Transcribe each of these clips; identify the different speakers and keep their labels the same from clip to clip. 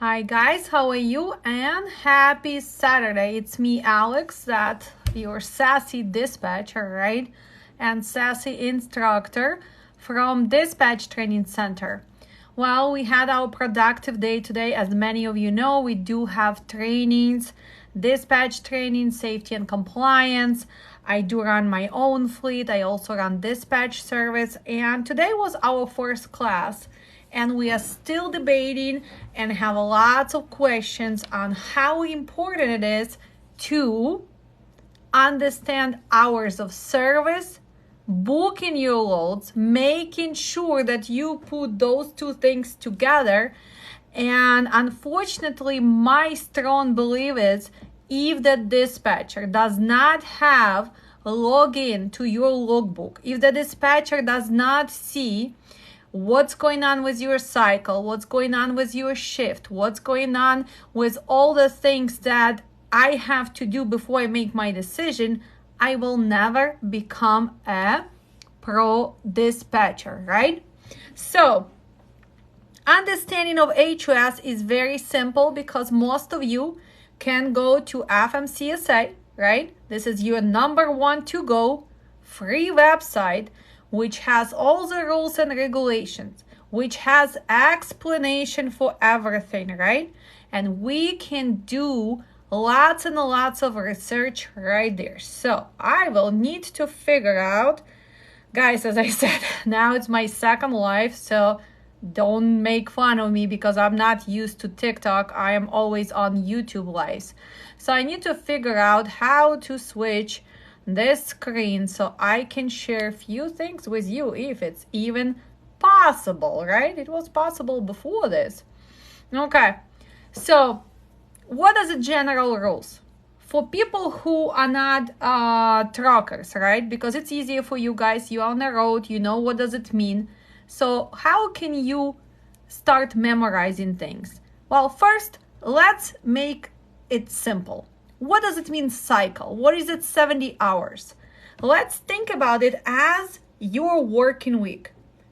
Speaker 1: Hi guys, how are you? And happy Saturday. It's me, Alex, that your sassy dispatcher, right? And sassy instructor from Dispatch Training Center. Well, we had our productive day today. As many of you know, we do have trainings, dispatch training, safety and compliance. I do run my own fleet. I also run dispatch service. And today was our first class. And we are still debating and have lots of questions on how important it is to understand hours of service, booking your loads, making sure that you put those two things together. And unfortunately, my strong belief is if the dispatcher does not have a login to your logbook, if the dispatcher does not see what's going on with your cycle, what's going on with your shift, what's going on with all the things that I have to do before I make my decision, I will never become a pro dispatcher, right? So, understanding of HOS is very simple because most of you can go to FMCSA, right? This is your number one to go free website, which has all the rules and regulations, which has explanation for everything, right? And we can do lots and lots of research right there. So I will need to figure out, guys, as I said, now it's my second life, so don't make fun of me because I'm not used to TikTok. I am always on YouTube lives. So I need to figure out how to switch this screen so I can share a few things with you if it's even possible, right? It was possible before this. Okay, so what are the general rules? For people who are not truckers, right? Because it's easier for you guys, you're on the road, you know what does it mean. So how can you start memorizing things? Well, first, let's make it simple. What does it mean cycle? What is it 70 hours? Let's think about it as your working week.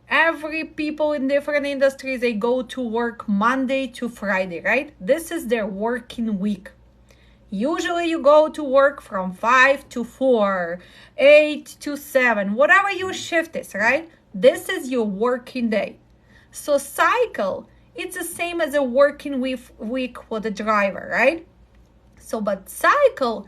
Speaker 1: Every people in different industries, they go to work Monday to Friday, right? This is their working week. Usually you go to work from 5 to 4, 8 to 7, whatever your shift is, right? This is your working day. So cycle, it's the same as a working week for the driver, right? So, but cycle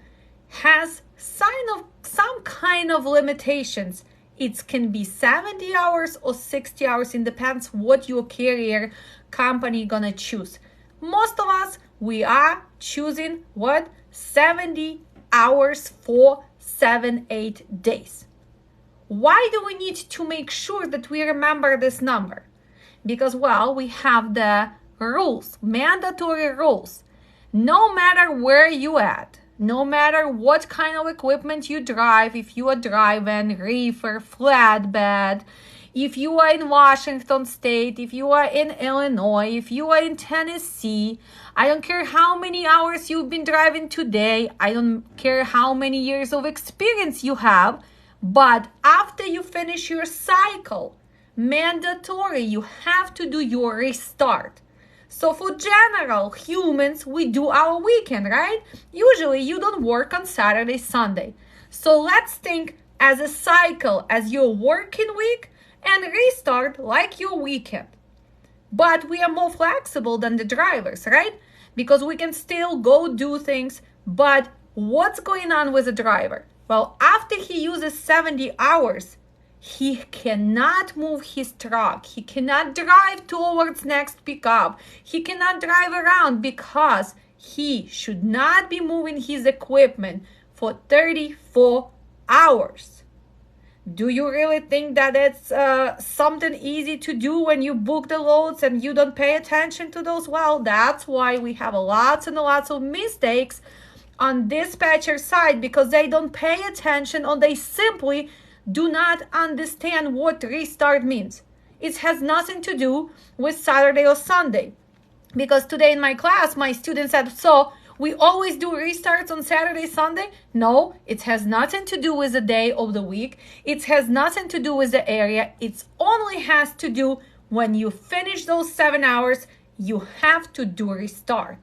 Speaker 1: has some kind of limitations. It can be 70 hours or 60 hours. It depends what your carrier company gonna choose. Most of us, we are choosing what? 70 hours for 7-8 days. Why do we need to make sure that we remember this number? Because, well, we have the rules, mandatory rules. No matter where you at, no matter what kind of equipment you drive, if you are driving reefer, flatbed, if you are in Washington State, if you are in Illinois, if you are in Tennessee, I don't care how many hours you've been driving today, I don't care how many years of experience you have, but after you finish your cycle, mandatory, you have to do your restart. So for general humans, we do our weekend, right? Usually you don't work on Saturday, Sunday. So let's think as a cycle, as your working week, and restart like your weekend. But we are more flexible than the drivers, right? Because we can still go do things. But what's going on with the driver? Well, after he uses 70 hours, he cannot move his truck. He cannot drive towards next pickup. He cannot drive around because he should not be moving his equipment for 34 hours. Do you really think that it's something easy to do when you book the loads and you don't pay attention to those? Well, that's why we have lots and lots of mistakes on dispatcher side because they don't pay attention or they simply do not understand what restart means. It has nothing to do with Saturday or Sunday. Because today in my class, my students said, so we always do restarts on Saturday, Sunday? No, it has nothing to do with the day of the week. It has nothing to do with the area. It only has to do when you finish those 7 hours, you have to do restart.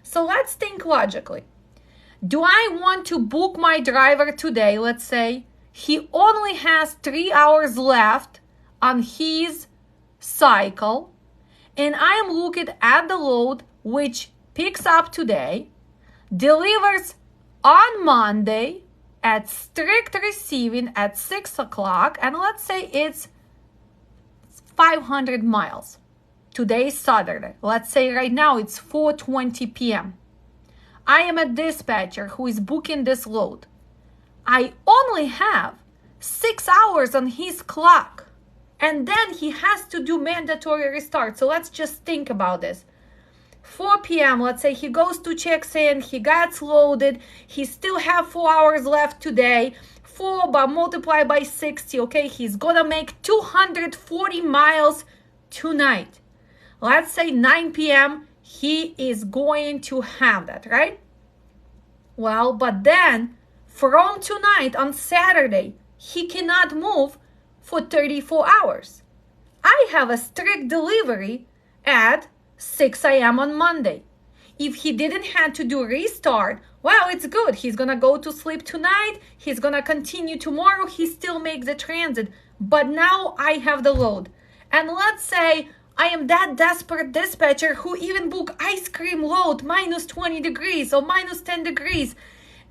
Speaker 1: So let's think logically. Do I want to book my driver today? Let's say he only has 3 hours left on his cycle, and I am looking at the load which picks up today, delivers on Monday at strict receiving at 6 o'clock, and let's say it's 500 miles. Today is Saturday. Let's say right now it's 4:20 p.m. I am a dispatcher who is booking this load. I only have 6 hours on his clock, and then he has to do mandatory restart. So let's just think about this. 4 p.m., let's say he goes to checks in, he gets loaded, he still have 4 hours left today. 4 but multiply by 60, okay? He's gonna make 240 miles tonight. Let's say 9 p.m., he is going to have that, right? Well, but then from tonight on Saturday, he cannot move for 34 hours. I have a strict delivery at 6 a.m. on Monday. If he didn't have to do restart, well, it's good. He's gonna go to sleep tonight. He's gonna continue tomorrow. He still makes the transit. But now I have the load. And let's say I am that desperate dispatcher who even book ice cream load minus 20 degrees or minus 10 degrees.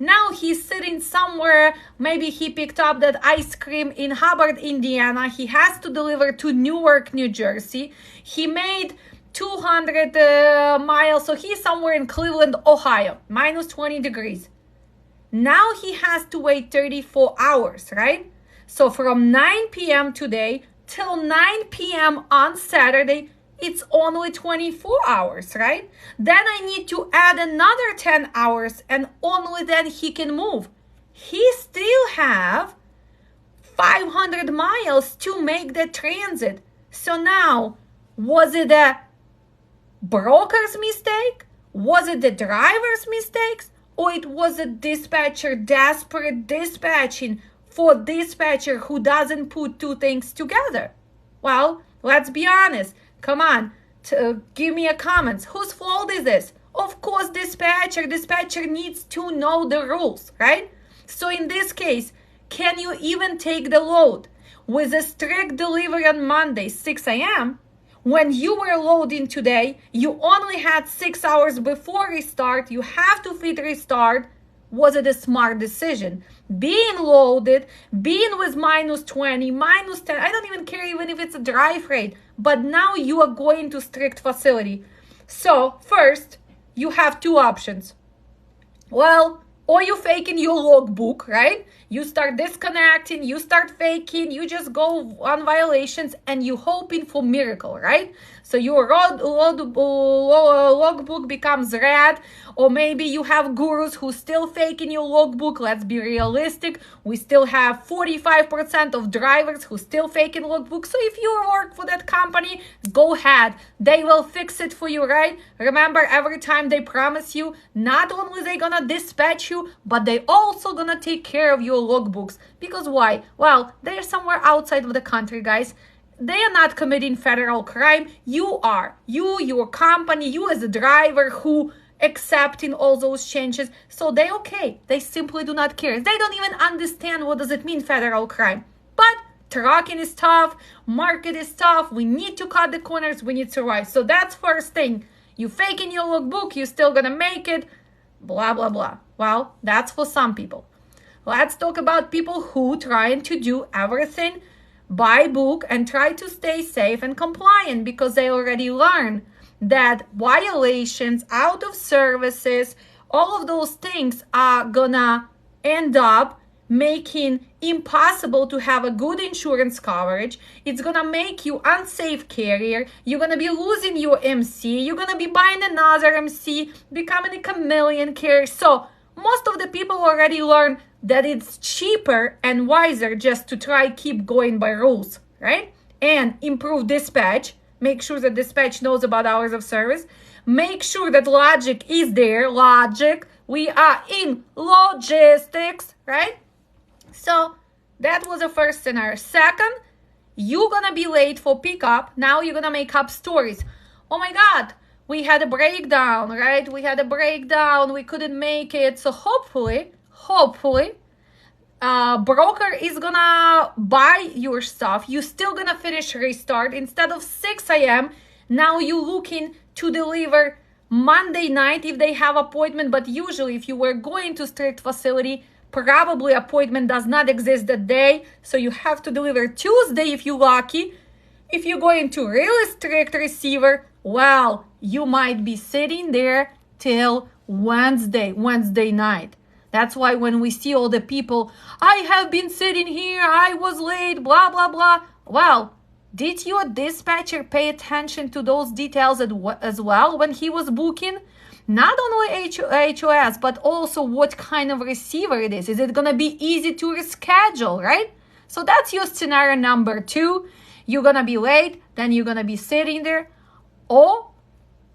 Speaker 1: Now he's sitting somewhere. Maybe he picked up that ice cream in Hubbard, Indiana. He has to deliver to Newark, New Jersey. He made 200 miles, so he's somewhere in Cleveland, Ohio, minus 20 degrees. Now he has to wait 34 hours, right? So from 9 p.m. today till 9 p.m. on Saturday, it's only 24 hours, right? Then I need to add another 10 hours, and only then he can move. He still have 500 miles to make the transit. So now, was it a broker's mistake? Was it the driver's mistakes? Or it was a dispatcher desperate dispatching for dispatcher who doesn't put two things together? Well, let's be honest. Come on, give me a comment. Whose fault is this? Of course, dispatcher. Dispatcher needs to know the rules, right? So in this case, can you even take the load with a strict delivery on Monday, 6 a.m., when you were loading today, you only had 6 hours before restart, you have to fit restart. Was it a smart decision? Being loaded, being with minus 20, minus 10, I don't even care even if it's a drive rate, but now you are going to strict facility. So first, you have two options. Well, or you faking your logbook, right? You start disconnecting, you start faking, you just go on violations and you hoping for miracle, right? So your logbook becomes red, or maybe you have gurus who still faking your logbook. Let's be realistic. We still have 45% of drivers who still faking logbook. So if you work for that company, go ahead. They will fix it for you, right? Remember, every time they promise you, not only they gonna dispatch you, but they also gonna take care of your logbooks. Because why? Well, they're somewhere outside of the country, guys. They are not committing federal crime. You are. Your company, you as a driver who accepting all those changes. So they okay. They simply do not care. They don't even understand what does it mean federal crime. But trucking is tough. Market is tough. We need to cut the corners. We need to survive. So that's first thing. You faking your logbook. You're still gonna make it. Blah, blah, blah. Well, that's for some people. Let's talk about people who trying to do everything by book and try to stay safe and compliant because they already learned that violations, out of services, all of those things are gonna end up making impossible to have a good insurance coverage. It's gonna make you unsafe carrier. You're gonna be losing your MC. You're gonna be buying another MC, becoming a chameleon carrier. So most of the people already learned that it's cheaper and wiser just to try keep going by rules, right? And improve dispatch. Make sure that dispatch knows about hours of service. Make sure that logic is there. Logic. We are in logistics, right? So that was the first scenario. Second, you're gonna be late for pickup. Now you're gonna make up stories. oh my God, we had a breakdown, right? We had a breakdown, we couldn't make it. So hopefully, broker is gonna buy your stuff. You're still gonna finish restart. Instead of 6 a.m., now you're looking to deliver Monday night if they have appointment. But usually if you were going to strict facility, probably appointment does not exist that day. So you have to deliver Tuesday if you're lucky. If you're going to really strict receiver, well, you might be sitting there till Wednesday night. That's why when we see all the people, I have been sitting here, I was late, blah, blah, blah. Well, did your dispatcher pay attention to those details as well when he was booking? Not only HOS, but also what kind of receiver it is. Is it going to be easy to reschedule, right? So that's your scenario number 2. You're going to be late, then you're going to be sitting there. Or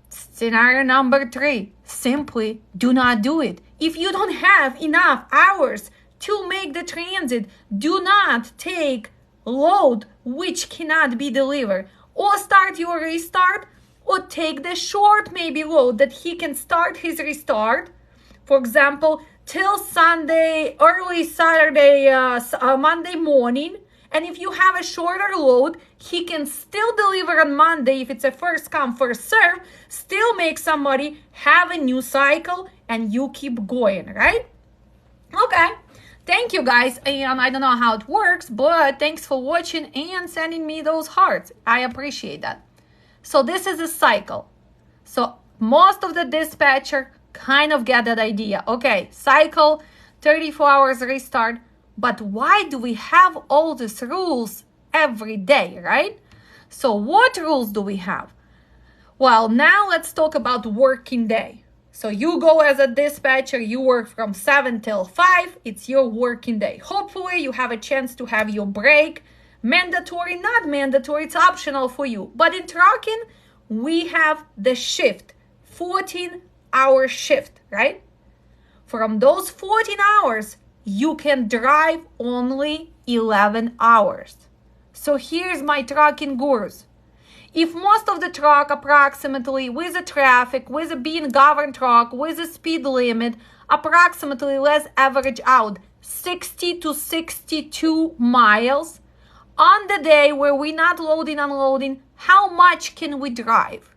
Speaker 1: scenario number 3, simply do not do it. If you don't have enough hours to make the transit, do not take load which cannot be delivered. Or start your restart, or take the short maybe load that he can start his restart. For example, till Sunday, early Saturday, Monday morning. And if you have a shorter load, he can still deliver on Monday if it's a first come, first serve, still make somebody have a new cycle, and you keep going, right? Okay. Thank you guys. And I don't know how it works, but thanks for watching and sending me those hearts. I appreciate that. So this is a cycle. So most of the dispatcher kind of get that idea. Okay, cycle, 34 hours restart. But why do we have all these rules every day, right? So what rules do we have? Well, now let's talk about working day. So you go as a dispatcher, you work from 7 till 5. It's your working day. Hopefully you have a chance to have your break. Mandatory, not mandatory, it's optional for you. But in trucking, we have the shift, 14-hour shift, right? From those 14 hours, you can drive only 11 hours. So here's my trucking gurus. If most of the truck approximately with the traffic, with a being governed truck, with a speed limit, approximately let's average out 60 to 62 miles on the day where we're not loading, unloading, how much can we drive?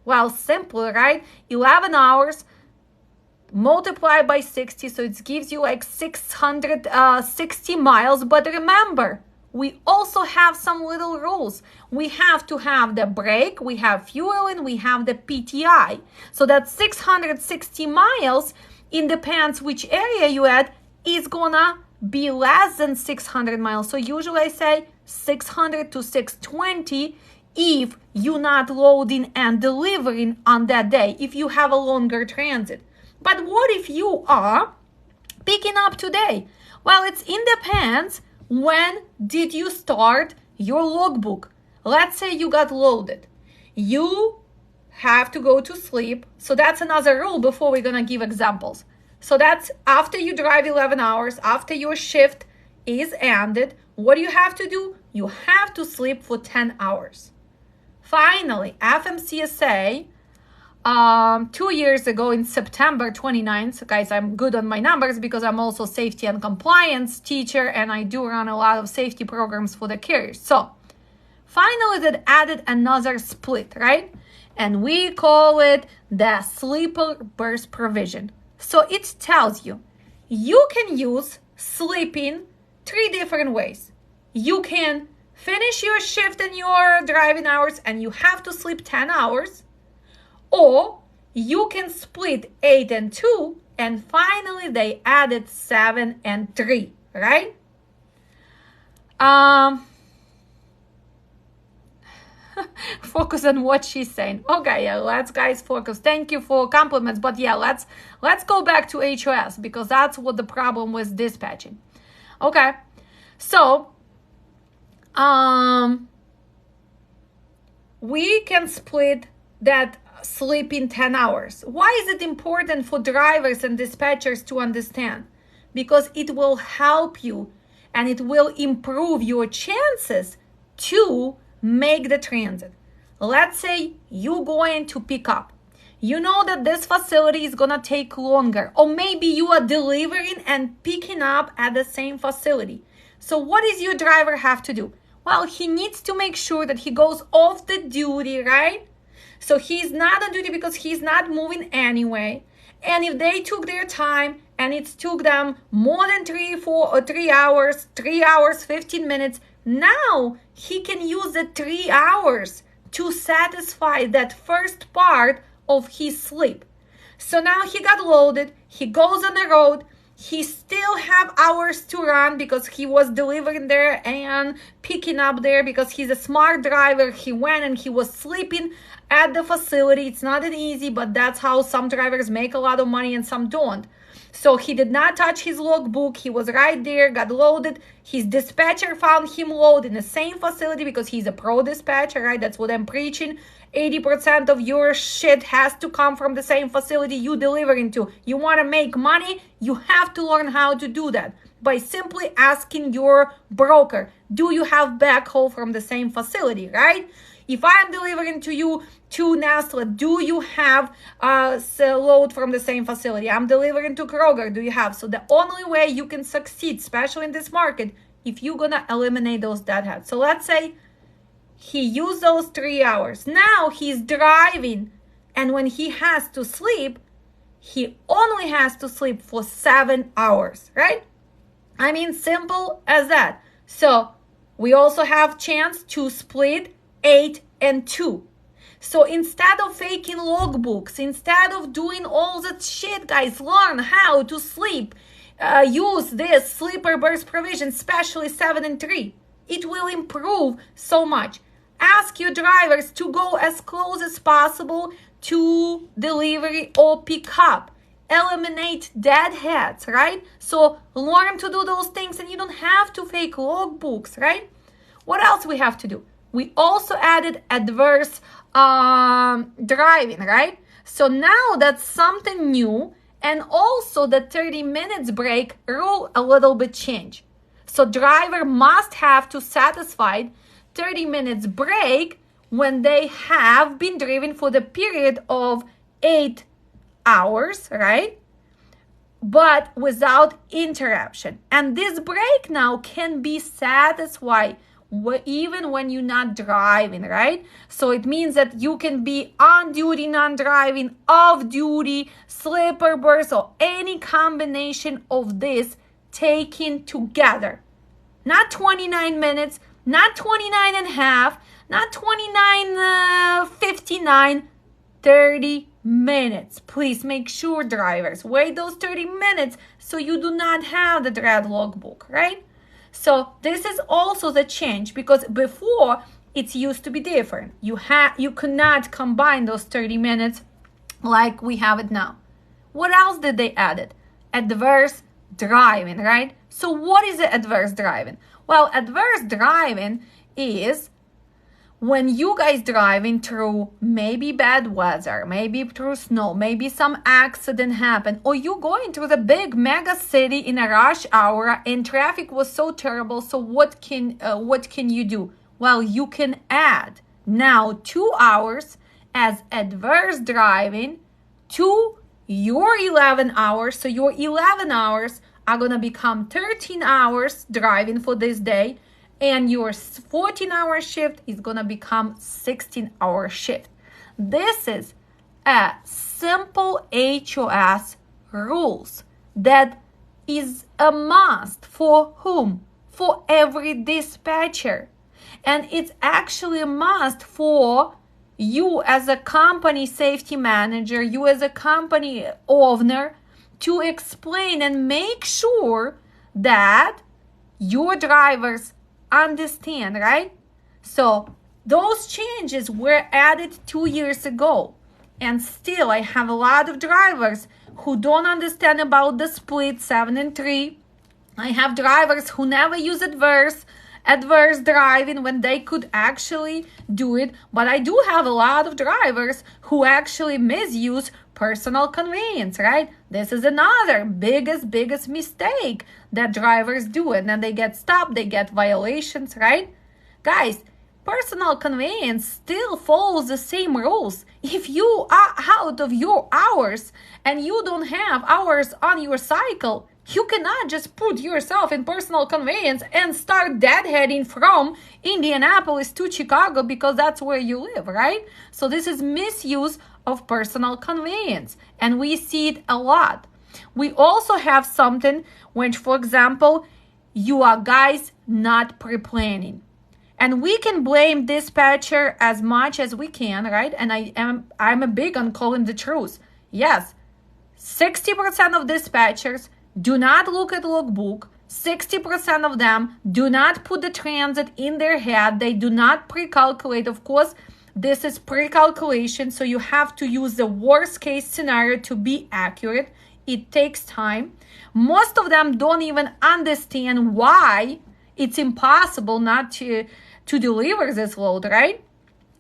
Speaker 1: Well, simple, right? 11 hours multiply by 60, so it gives you like 660 miles. But remember, we also have some little rules. We have to have the brake, we have fuel, and we have the PTI. So that 660 miles, it depends which area you at, is gonna be less than 600 miles. So usually I say 600 to 620 if you're not loading and delivering on that day, if you have a longer transit. But what if you are picking up today? Well, it depends. When did you start your logbook? Let's say you got loaded. You have to go to sleep. So that's another rule before we're going to give examples. So that's after you drive 11 hours, after your shift is ended, what do you have to do? You have to sleep for 10 hours. Finally, FMCSA, 2 years ago in September 29th, guys, I'm good on my numbers because I'm also safety and compliance teacher and I do run a lot of safety programs for the carriers. So finally that added another split, right? And we call it the sleeper berth provision. So it tells you, you can use sleeping 3 different ways. You can finish your shift and your driving hours and you have to sleep 10 hours. Or you can split 8 and 2, and finally they added 7 and 3, right? Focus on what she's saying. Okay, yeah, let's guys focus. Thank you for compliments, but yeah, let's go back to HOS because that's what the problem with dispatching. Okay, so we can split that sleeping 10 hours. Why is it important for drivers and dispatchers to understand? Because it will help you and it will improve your chances to make the transit. let's say you going to pick up. You know that this facility is gonna take longer, or maybe you are delivering and picking up at the same facility. So what does your driver have to do? Well, he needs to make sure that he goes off the duty, right? So he's not on duty because he's not moving anyway. And if they took their time and it took them more than 3 hours, 15 minutes, now he can use the 3 hours to satisfy that first part of his sleep. So now he got loaded, he goes on the road, he still have hours to run because he was delivering there and picking up there because he's a smart driver. He went and he was sleeping at the facility. It's not an easy, but that's how some drivers make a lot of money and some don't. So he did not touch his logbook. He was right there, got loaded. His dispatcher found him loaded in the same facility because he's a pro dispatcher, right? That's what I'm preaching. 80% of your shit has to come from the same facility you delivering to. You want to make money? You have to learn how to do that by simply asking your broker, do you have backhaul from the same facility, right? If I'm delivering to you to Nestle, do you have a load from the same facility? I'm delivering to Kroger, do you have? So the only way you can succeed, especially in this market, if you're going to eliminate those deadheads. So let's say he used those 3 hours. Now he's driving, and when he has to sleep, he only has to sleep for 7 hours, right? I mean, simple as that. So we also have chance to split 8 and 2. So instead of faking logbooks, instead of doing all that shit, guys, learn how to sleep. Use this sleeper burst provision, especially 7 and 3. It will improve so much. Ask your drivers to go as close as possible to delivery or pick up. Eliminate deadheads, right? So learn to do those things and you don't have to fake logbooks, right? What else we have to do? We also added adverse driving, right? So now that's something new, and also the 30 minutes break rule a little bit changed. So driver must have to satisfy 30 minutes break when they have been driven for the period of 8 hours, right? But without interruption. And this break now can be satisfied even when you're not driving, right? So it means that you can be on duty, non-driving, off duty, sleeper burst, or any combination of this taken together. Not 29 minutes, not 29 and a half, not 29:59, 30 minutes. Please make sure, drivers, wait those 30 minutes so you do not have the dread logbook, right? So this is also the change, because before it used to be different. You could not combine those 30 minutes like we have it now. What else did they add? Adverse driving, right? So what is the adverse driving? Well, adverse driving is when you guys driving through maybe bad weather, maybe through snow, maybe some accident happened, or you going through the big mega city in a rush hour and traffic was so terrible. So what can you do? Well, you can add now 2 hours as adverse driving to your 11 hours. So your 11 hours are going to become 13 hours driving for this day. And your 14-hour shift is going to become 16-hour shift. This is a simple HOS rules that is a must for whom? For every dispatcher. And it's actually a must for you as a company safety manager, you as a company owner, to explain and make sure that your drivers understand, right? So those changes were added 2 years ago, and still I have a lot of drivers who don't understand about the split 7 and 3. I have drivers who never use adverse driving when they could actually do it. But I do have a lot of drivers who actually misuse personal convenience, right? This is another biggest mistake that drivers do, and then they get stopped, they get violations, right? Guys, Personal conveyance still follows the same rules. If you are out of your hours and you don't have hours on your cycle, you cannot just put yourself in personal conveyance and start deadheading from Indianapolis to Chicago because that's where you live, right? So this is misuse of personal conveyance, and we see it a lot. We also have something when, for example, you are guys not pre-planning. And we can blame dispatcher as much as we can, right? And I'm a big on calling the truth. Yes, 60% of dispatchers do not look at logbook. 60% of them do not put the transit in their head. They do not pre-calculate. Of course, this is pre-calculation, so you have to use the worst case scenario to be accurate. It takes time. Most of them don't even understand why it's impossible not to deliver this load, right?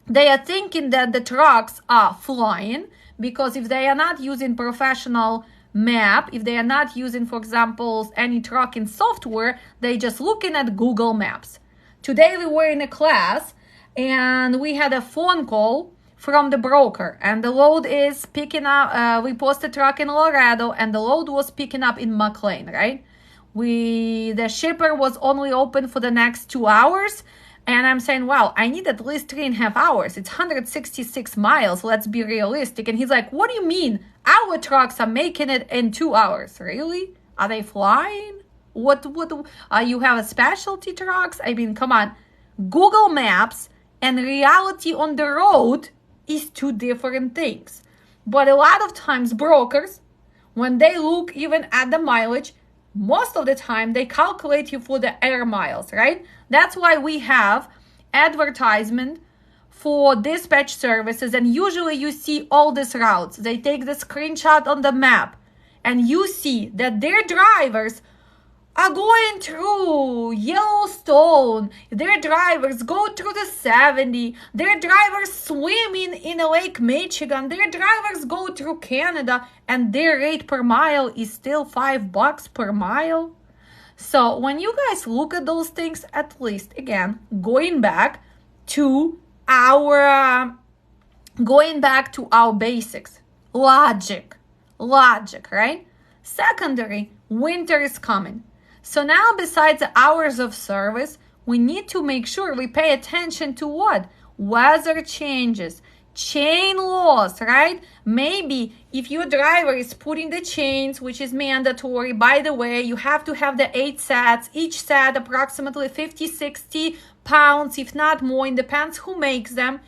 Speaker 1: They are thinking that the trucks are flying because if they are not using professional map, if they are not using, for example, any trucking software, they just looking at Google Maps. Today we were in a class and we had a phone call from the broker, and the load is picking up. We posted truck in Laredo and the load was picking up in McLean, right? The shipper was only open for the next 2 hours. And I'm saying, well, I need at least 3.5 hours. It's 166 miles. Let's be realistic. And he's like, what do you mean? Our trucks are making it in 2 hours. Really? Are they flying? What you have a specialty trucks? I mean, come on. Google Maps and reality on the road is two different things. But a lot of times brokers, when they look even at the mileage, most of the time they calculate you for the air miles, right? That's why we have advertisement for dispatch services, and usually you see all these routes. They take the screenshot on the map and you see that their drivers are going through Yellowstone. Their drivers go through the 70. Their drivers swimming in a Lake Michigan. Their drivers go through Canada, and their rate per mile is still $5 per mile. So when you guys look at those things, at least again, going back to our basics, logic, right? Secondary, winter is coming. So now besides the hours of service, we need to make sure we pay attention to what? Weather changes, chain loss, right? Maybe if your driver is putting the chains, which is mandatory, by the way, you have to have the 8 sets, each set approximately 50, 60 pounds, if not more, it depends who makes them.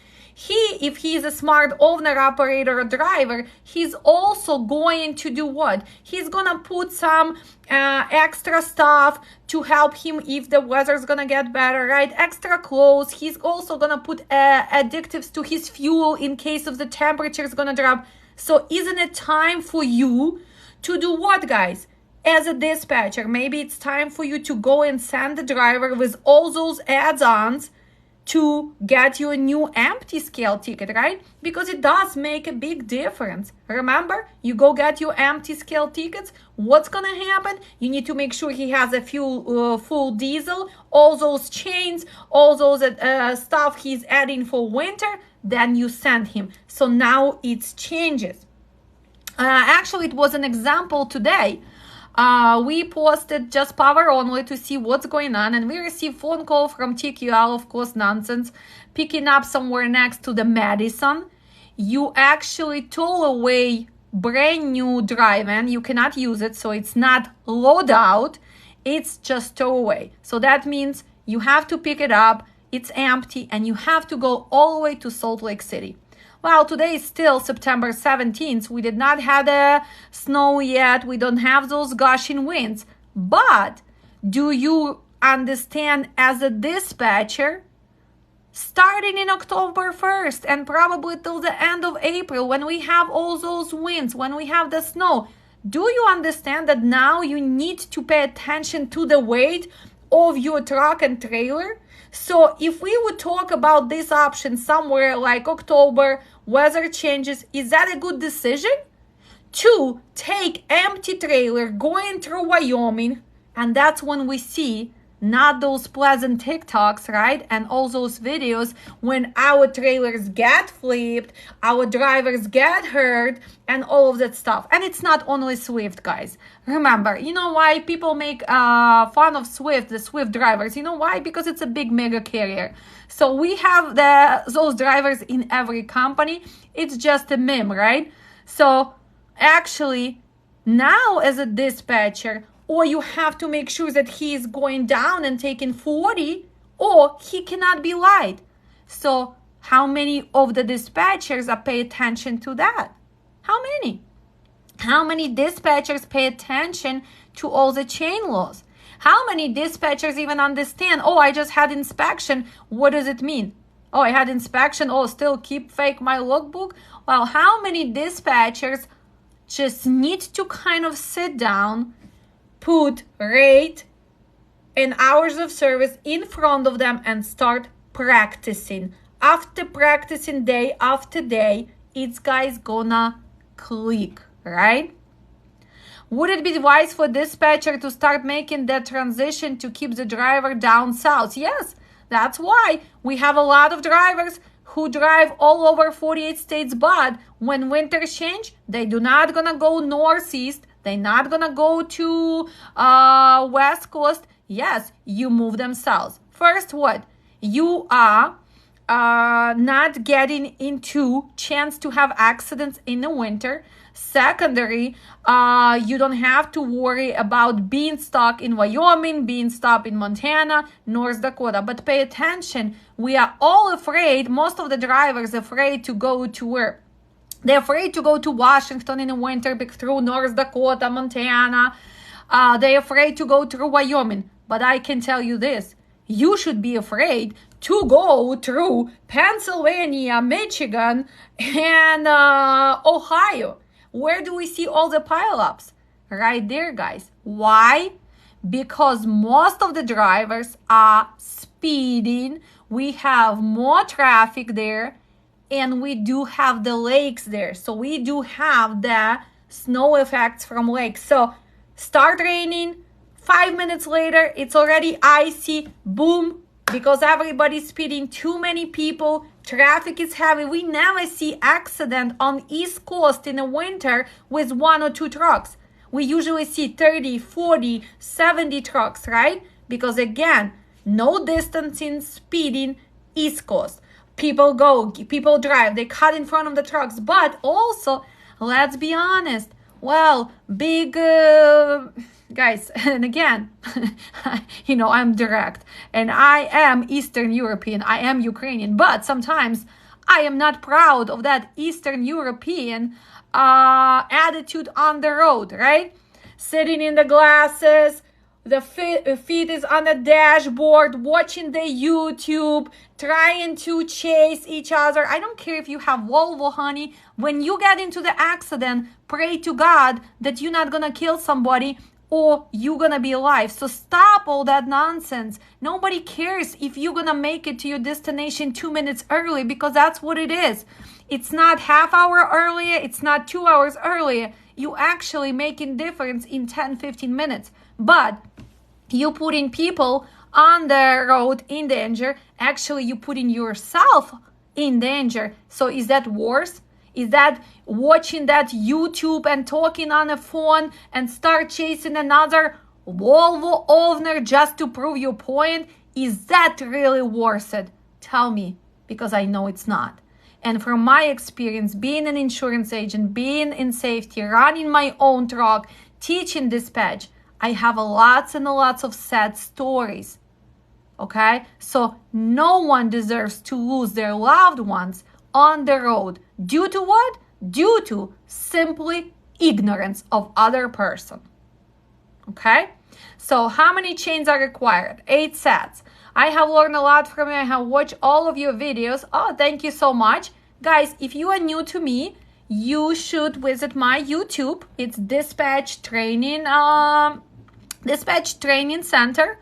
Speaker 1: If he is a smart owner, operator, or driver, he's also going to do what? He's gonna put some extra stuff to help him if the weather's gonna get better, right? Extra clothes. He's also gonna put additives to his fuel in case of the temperature is gonna drop. So isn't it time for you to do what, guys? As a dispatcher, maybe it's time for you to go and send the driver with all those add-ons to get you a new empty scale ticket, right? Because it does make a big difference. Remember, you go get your empty scale tickets, what's gonna happen? You need to make sure he has a full diesel, all those chains, all those stuff he's adding for winter, then you send him. So now it changes. Actually, it was an example today. We posted just power only to see what's going on, and we received phone call from TQL, of course, nonsense, picking up somewhere next to the Madison. You actually tow away brand new drive-in. You cannot use it, so it's not load out, it's just tow away. So that means you have to pick it up, it's empty, and you have to go all the way to Salt Lake City. Well, today is still September 17th. We did not have the snow yet. We don't have those gushing winds. But do you understand, as a dispatcher, starting in October 1st and probably till the end of April, when we have all those winds, when we have the snow, do you understand that now you need to pay attention to the weight of your truck and trailer? So if we would talk about this option somewhere like October, weather changes, is that a good decision? To take empty trailer going through Wyoming, and that's when we see not those pleasant TikToks, right? And all those videos when our trailers get flipped, our drivers get hurt, and all of that stuff. And it's not only Swift, guys. Remember, you know why people make fun of Swift, the Swift drivers? You know why? Because it's a big mega carrier. So we have those drivers in every company. It's just a meme, right? So actually, now as a dispatcher, or you have to make sure that he is going down and taking 40, or he cannot be light. So how many of the dispatchers are pay attention to that? How many? How many dispatchers pay attention to all the chain laws? How many dispatchers even understand, oh, I just had inspection. What does it mean? Oh, I had inspection. Oh, still keep fake my logbook? Well, how many dispatchers just need to kind of sit down, put rate and hours of service in front of them and start practicing? After practicing day after day, it's guys gonna click, right? Would it be wise for dispatcher to start making that transition to keep the driver down south? Yes, that's why we have a lot of drivers who drive all over 48 states, but when winters change, they do not gonna go northeast. They're not gonna go to west coast. Yes, you move them south. First, what? You are not getting into chance to have accidents in the winter. Secondary, you don't have to worry about being stuck in Wyoming, being stuck in Montana, North Dakota. But pay attention, we are all afraid, most of the drivers afraid to go to where? They're afraid to go to Washington in the winter through North Dakota, Montana. They're afraid to go through Wyoming. But I can tell you this, you should be afraid to go through Pennsylvania, Michigan, and Ohio. Where do we see all the pileups? Right there, guys. Why? Because most of the drivers are speeding. We have more traffic there, and we do have the lakes there. So we do have the snow effects from lakes. So start raining, 5 minutes later, it's already icy, boom, because everybody's speeding, too many people, traffic is heavy. We never see accident on East Coast in the winter with 1 or 2 trucks. We usually see 30, 40, 70 trucks, right? Because again, no distancing, speeding, East Coast. People go, people drive, they cut in front of the trucks. But also, let's be honest, well, big... guys, and again, I'm direct and I am Eastern European, I am Ukrainian, but sometimes I am not proud of that Eastern European attitude on the road, right? Sitting in the glasses, the feet is on the dashboard, watching the YouTube, trying to chase each other. I don't care if you have Volvo, honey. When you get into the accident, pray to God that you're not gonna kill somebody or you're gonna be alive. So stop all that nonsense. Nobody cares if you're gonna make it to your destination 2 minutes early, because that's what it is. It's not half hour earlier, it's not 2 hours earlier. You actually making difference in 10-15 minutes. But you putting people on the road in danger. Actually, you putting yourself in danger. So is that worse? Is that watching that YouTube and talking on a phone and start chasing another Volvo owner just to prove your point? Is that really worth it? Tell me, because I know it's not. And from my experience, being an insurance agent, being in safety, running my own truck, teaching dispatch, I have lots and lots of sad stories. Okay? So no one deserves to lose their loved ones on the road. Due to what? Due to simply ignorance of other person. Okay? So how many chains are required? 8 sets. I have learned a lot from you. I have watched all of your videos. Oh, thank you so much. Guys, if you are new to me, you should visit my YouTube. It's Dispatch Training Center.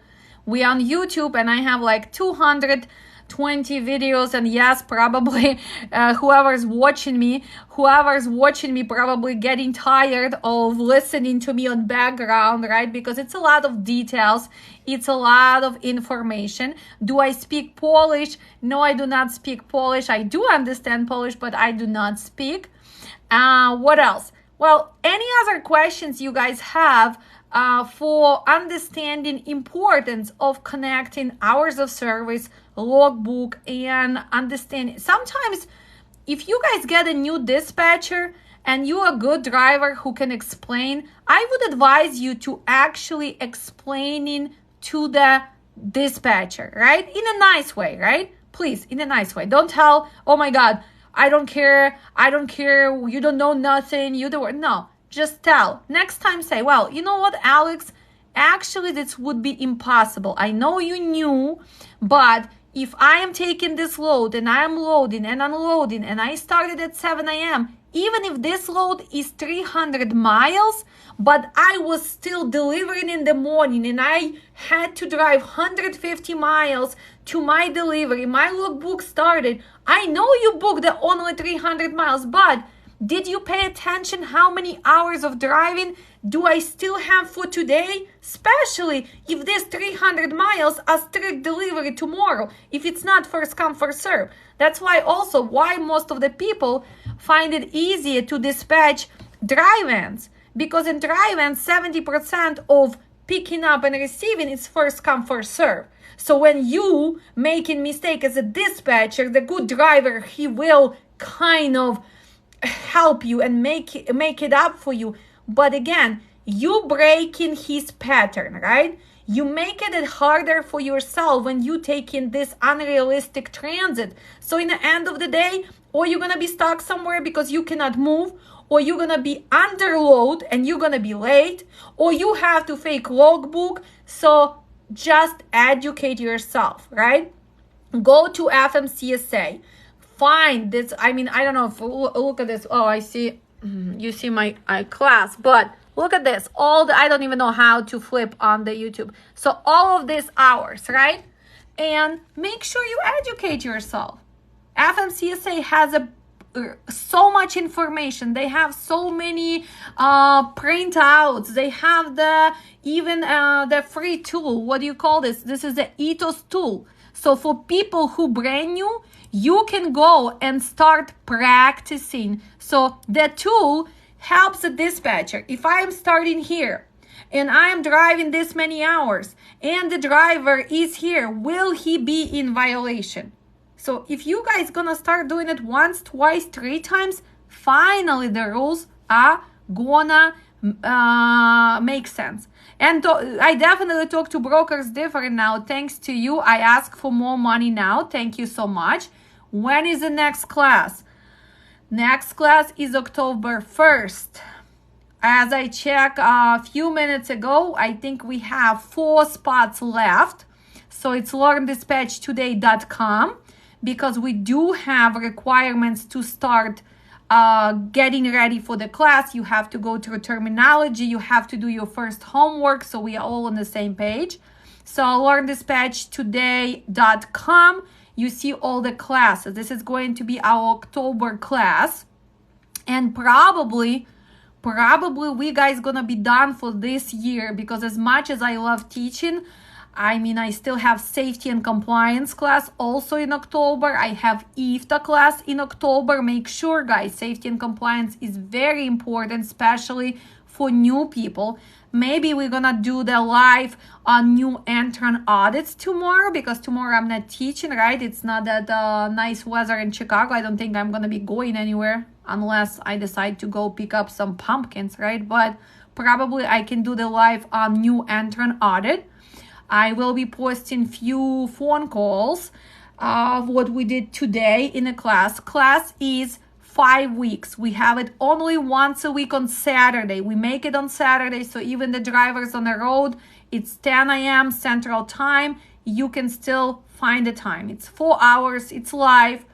Speaker 1: We on YouTube, and I have like 200 20 videos, and yes, probably whoever's watching me probably getting tired of listening to me on background, right? Because it's a lot of details, it's a lot of information. Do I speak Polish? No, I do not speak Polish. I do understand Polish, but I do not speak. What else? Well, any other questions you guys have for understanding importance of connecting hours of service, logbook, and understanding. Sometimes if you guys get a new dispatcher and you're a good driver who can explain, I would advise you to actually explaining to the dispatcher, right? In a nice way, right? Please, in a nice way. Don't tell, oh my God, I don't care, you don't know nothing, no. Just tell. Next time say, well, you know what, Alex? Actually, this would be impossible. I know you knew, but if I am taking this load and I am loading and unloading and I started at 7 a.m., even if this load is 300 miles, but I was still delivering in the morning and I had to drive 150 miles to my delivery, my logbook started. I know you booked the only 300 miles, but did you pay attention how many hours of driving do I still have for today? Especially if this 300 miles are strict delivery tomorrow, if it's not first come, first serve. That's why also why most of the people find it easier to dispatch drive-ins. Because in drive-ins, 70% of picking up and receiving is first come, first serve. So when you making mistake as a dispatcher, the good driver, he will kind of help you and make it up for you. But again, you breaking his pattern, right? You make it harder for yourself when you take in this unrealistic transit. So in the end of the day, or you're gonna be stuck somewhere because you cannot move, or you're gonna be underload and you're gonna be late, or you have to fake logbook. So just educate yourself, right? Go to FMCSA. Find this. I mean, I don't know if look at this. Oh, I see. You see my class, but look at this. I don't even know how to flip on the YouTube. So all of these hours, right? And make sure you educate yourself. FMCSA has so much information. They have so many printouts. They have the free tool. What do you call this? This is the Ethos tool. So for people who brand new, you can go and start practicing. So the tool helps the dispatcher. If I am starting here and I am driving this many hours and the driver is here, will he be in violation? So if you guys gonna start doing it once, twice, 3 times, finally the rules are gonna make sense. And I definitely talk to brokers different now. Thanks to you, I ask for more money now. Thank you so much. When is the next class? Next class is October 1st. As I checked a few minutes ago, I think we have 4 spots left. So it's learndispatchtoday.com, because we do have requirements to start getting ready for the class. You have to go through terminology. You have to do your first homework, so we are all on the same page. So learndispatchtoday.com. You see all the classes. This is going to be our October class. And probably we guys gonna be done for this year, because as much as I love teaching, I mean, I still have safety and compliance class also in October. I have IFTA class in October. Make sure, guys, safety and compliance is very important, especially for new people. Maybe we're gonna do the live on new entrant audits tomorrow, because tomorrow I'm not teaching, right? It's not that nice weather in Chicago. I don't think I'm gonna be going anywhere unless I decide to go pick up some pumpkins, right? But probably I can do the live on new entrant audit. I will be posting few phone calls of what we did today in a class. Class is 5 weeks. We have it only once a week on Saturday. We make it on Saturday, so even the drivers on the road, it's 10 a.m. Central Time. You can still find the time. It's 4 hours. It's live.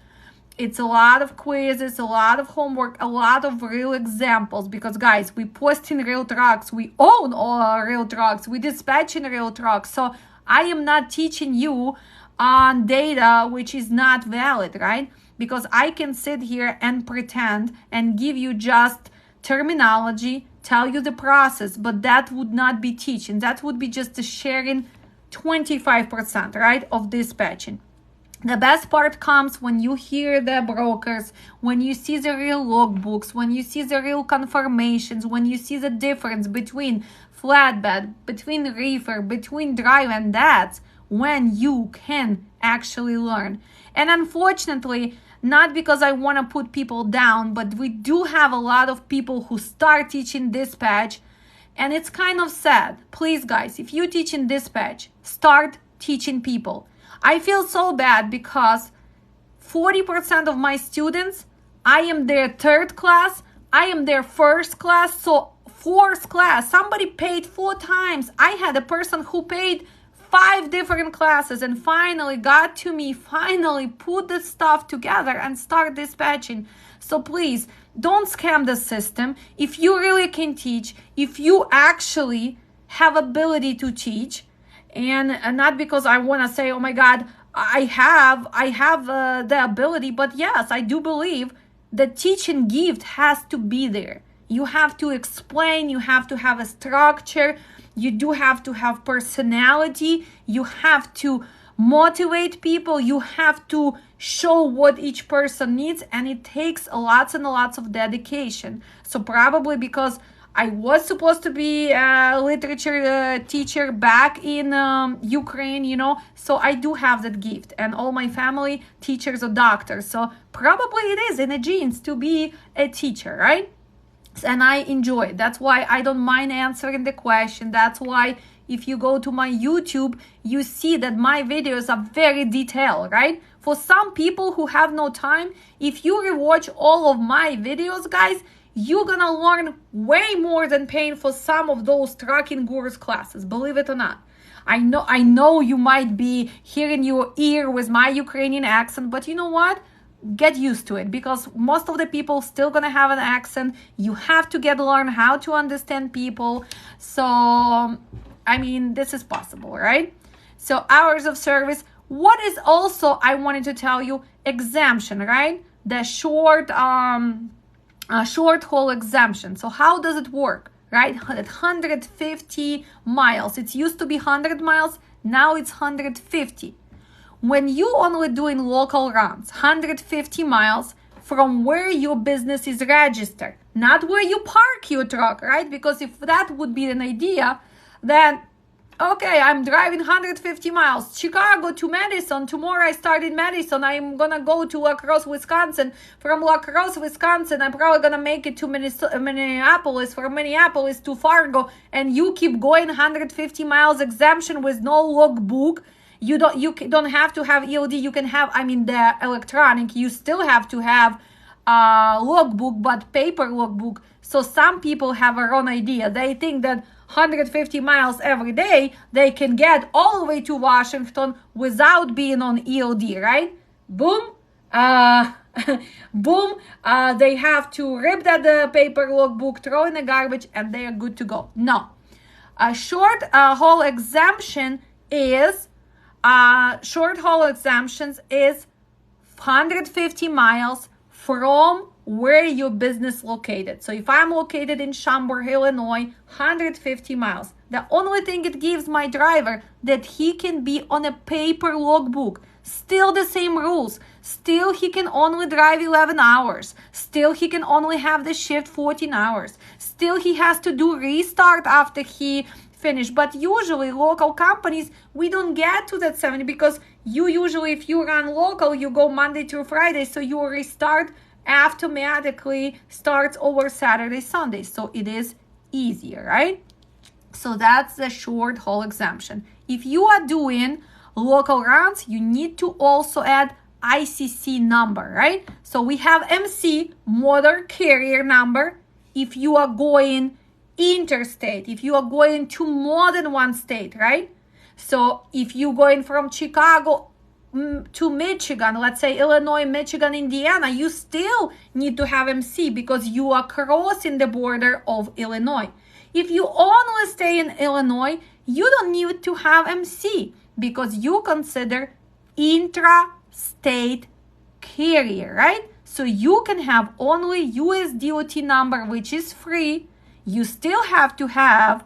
Speaker 1: It's a lot of quizzes, a lot of homework, a lot of real examples, because guys, we post in real trucks, we own all our real trucks, we dispatch in real trucks. So I am not teaching you on data which is not valid, right? Because I can sit here and pretend and give you just terminology, tell you the process, but that would not be teaching. That would be just sharing 25%, right, of dispatching. The best part comes when you hear the brokers, when you see the real logbooks, when you see the real confirmations, when you see the difference between flatbed, between reefer, between drive, and that's when you can actually learn. And unfortunately, not because I want to put people down, but we do have a lot of people who start teaching dispatch, and it's kind of sad. Please, guys, if you teach in dispatch, start teaching people. I feel so bad because 40% of my students, I am their third class, I am their first class, so fourth class. Somebody paid 4 times. I had a person who paid 5 different classes and finally got to me, finally put the stuff together and start dispatching. So please, don't scam the system. If you really can teach, if you actually have ability to teach, and not because I want to say, oh my God, I have the ability, but yes, I do believe the teaching gift has to be there. You have to explain, you have to have a structure, you do have to have personality, you have to motivate people, you have to show what each person needs, and it takes lots and lots of dedication. So probably because I was supposed to be a literature teacher back in Ukraine, you know, so I do have that gift, and all my family teachers or doctors, so probably it is in the genes to be a teacher, right? And I enjoy it. That's why I don't mind answering the question. That's why if you go to my YouTube, you see that my videos are very detailed, right? For some people who have no time, if you rewatch all of my videos, guys, you're gonna learn way more than paying for some of those trucking gurus classes, believe it or not. I know you might be hearing your ear with my Ukrainian accent, but you know what? Get used to it, because most of the people still gonna have an accent. You have to learn how to understand people. So, I mean, this is possible, right? So hours of service. What is also, I wanted to tell you, exemption, right? The short haul exemption. So how does it work, right? At 150 miles. It used to be 100 miles. Now it's 150. When you only doing local runs, 150 miles from where your business is registered, not where you park your truck, right? Because if that would be an idea, then, okay, I'm driving 150 miles, Chicago to Madison. Tomorrow I start in Madison. I'm going to go to La Crosse, Wisconsin. From La Crosse, Wisconsin, I'm probably going to make it to Minneapolis. From Minneapolis to Fargo. And you keep going 150 miles exemption with no logbook. You don't have to have ELD. You can have, the electronic. You still have to have logbook, but paper logbook. So some people have a wrong idea. They think that 150 miles every day, they can get all the way to Washington without being on ELD, right? Boom. Boom. They have to rip that paper logbook, throw in the garbage, and they are good to go. No. A short haul exemption is... short haul exemptions is 150 miles from where your business located. So if I'm located in Schaumburg, Illinois, 150 miles. The only thing it gives my driver that he can be on a paper logbook. Still the same rules. Still he can only drive 11 hours. Still he can only have the shift 14 hours. Still he has to do restart after he finish. But usually local companies, we don't get to that 70, because you usually, if you run local, you go Monday through Friday, so you restart automatically starts over Saturday, Sunday, so it is easier, right? So that's the short haul exemption. If you are doing local runs, you need to also add ICC number, right? So we have MC, motor carrier number, if you are going interstate, if you are going to more than one state, right? So if you're going from Chicago to Michigan, let's say Illinois, Michigan, Indiana, you still need to have MC because you are crossing the border of Illinois. If you only stay in Illinois, you don't need to have MC because you consider intra-state carrier, right? So you can have only US DOT number, which is free. You still have to have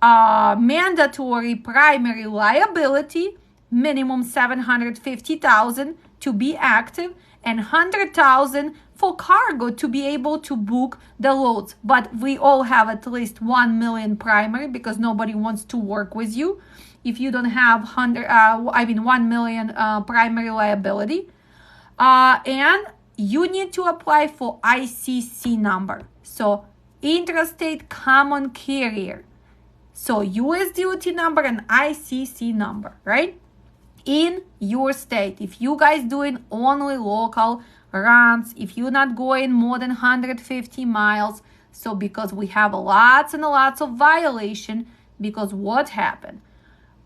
Speaker 1: mandatory primary liability, minimum 750,000 to be active, and 100,000 for cargo to be able to book the loads. But we all have at least 1 million primary because nobody wants to work with you if you don't have 1 million primary liability. And you need to apply for ICC number. So intrastate common carrier. So US DOT number and ICC number, right? In your state. If you guys doing only local runs, if you're not going more than 150 miles, so because we have lots and lots of violation, because what happened?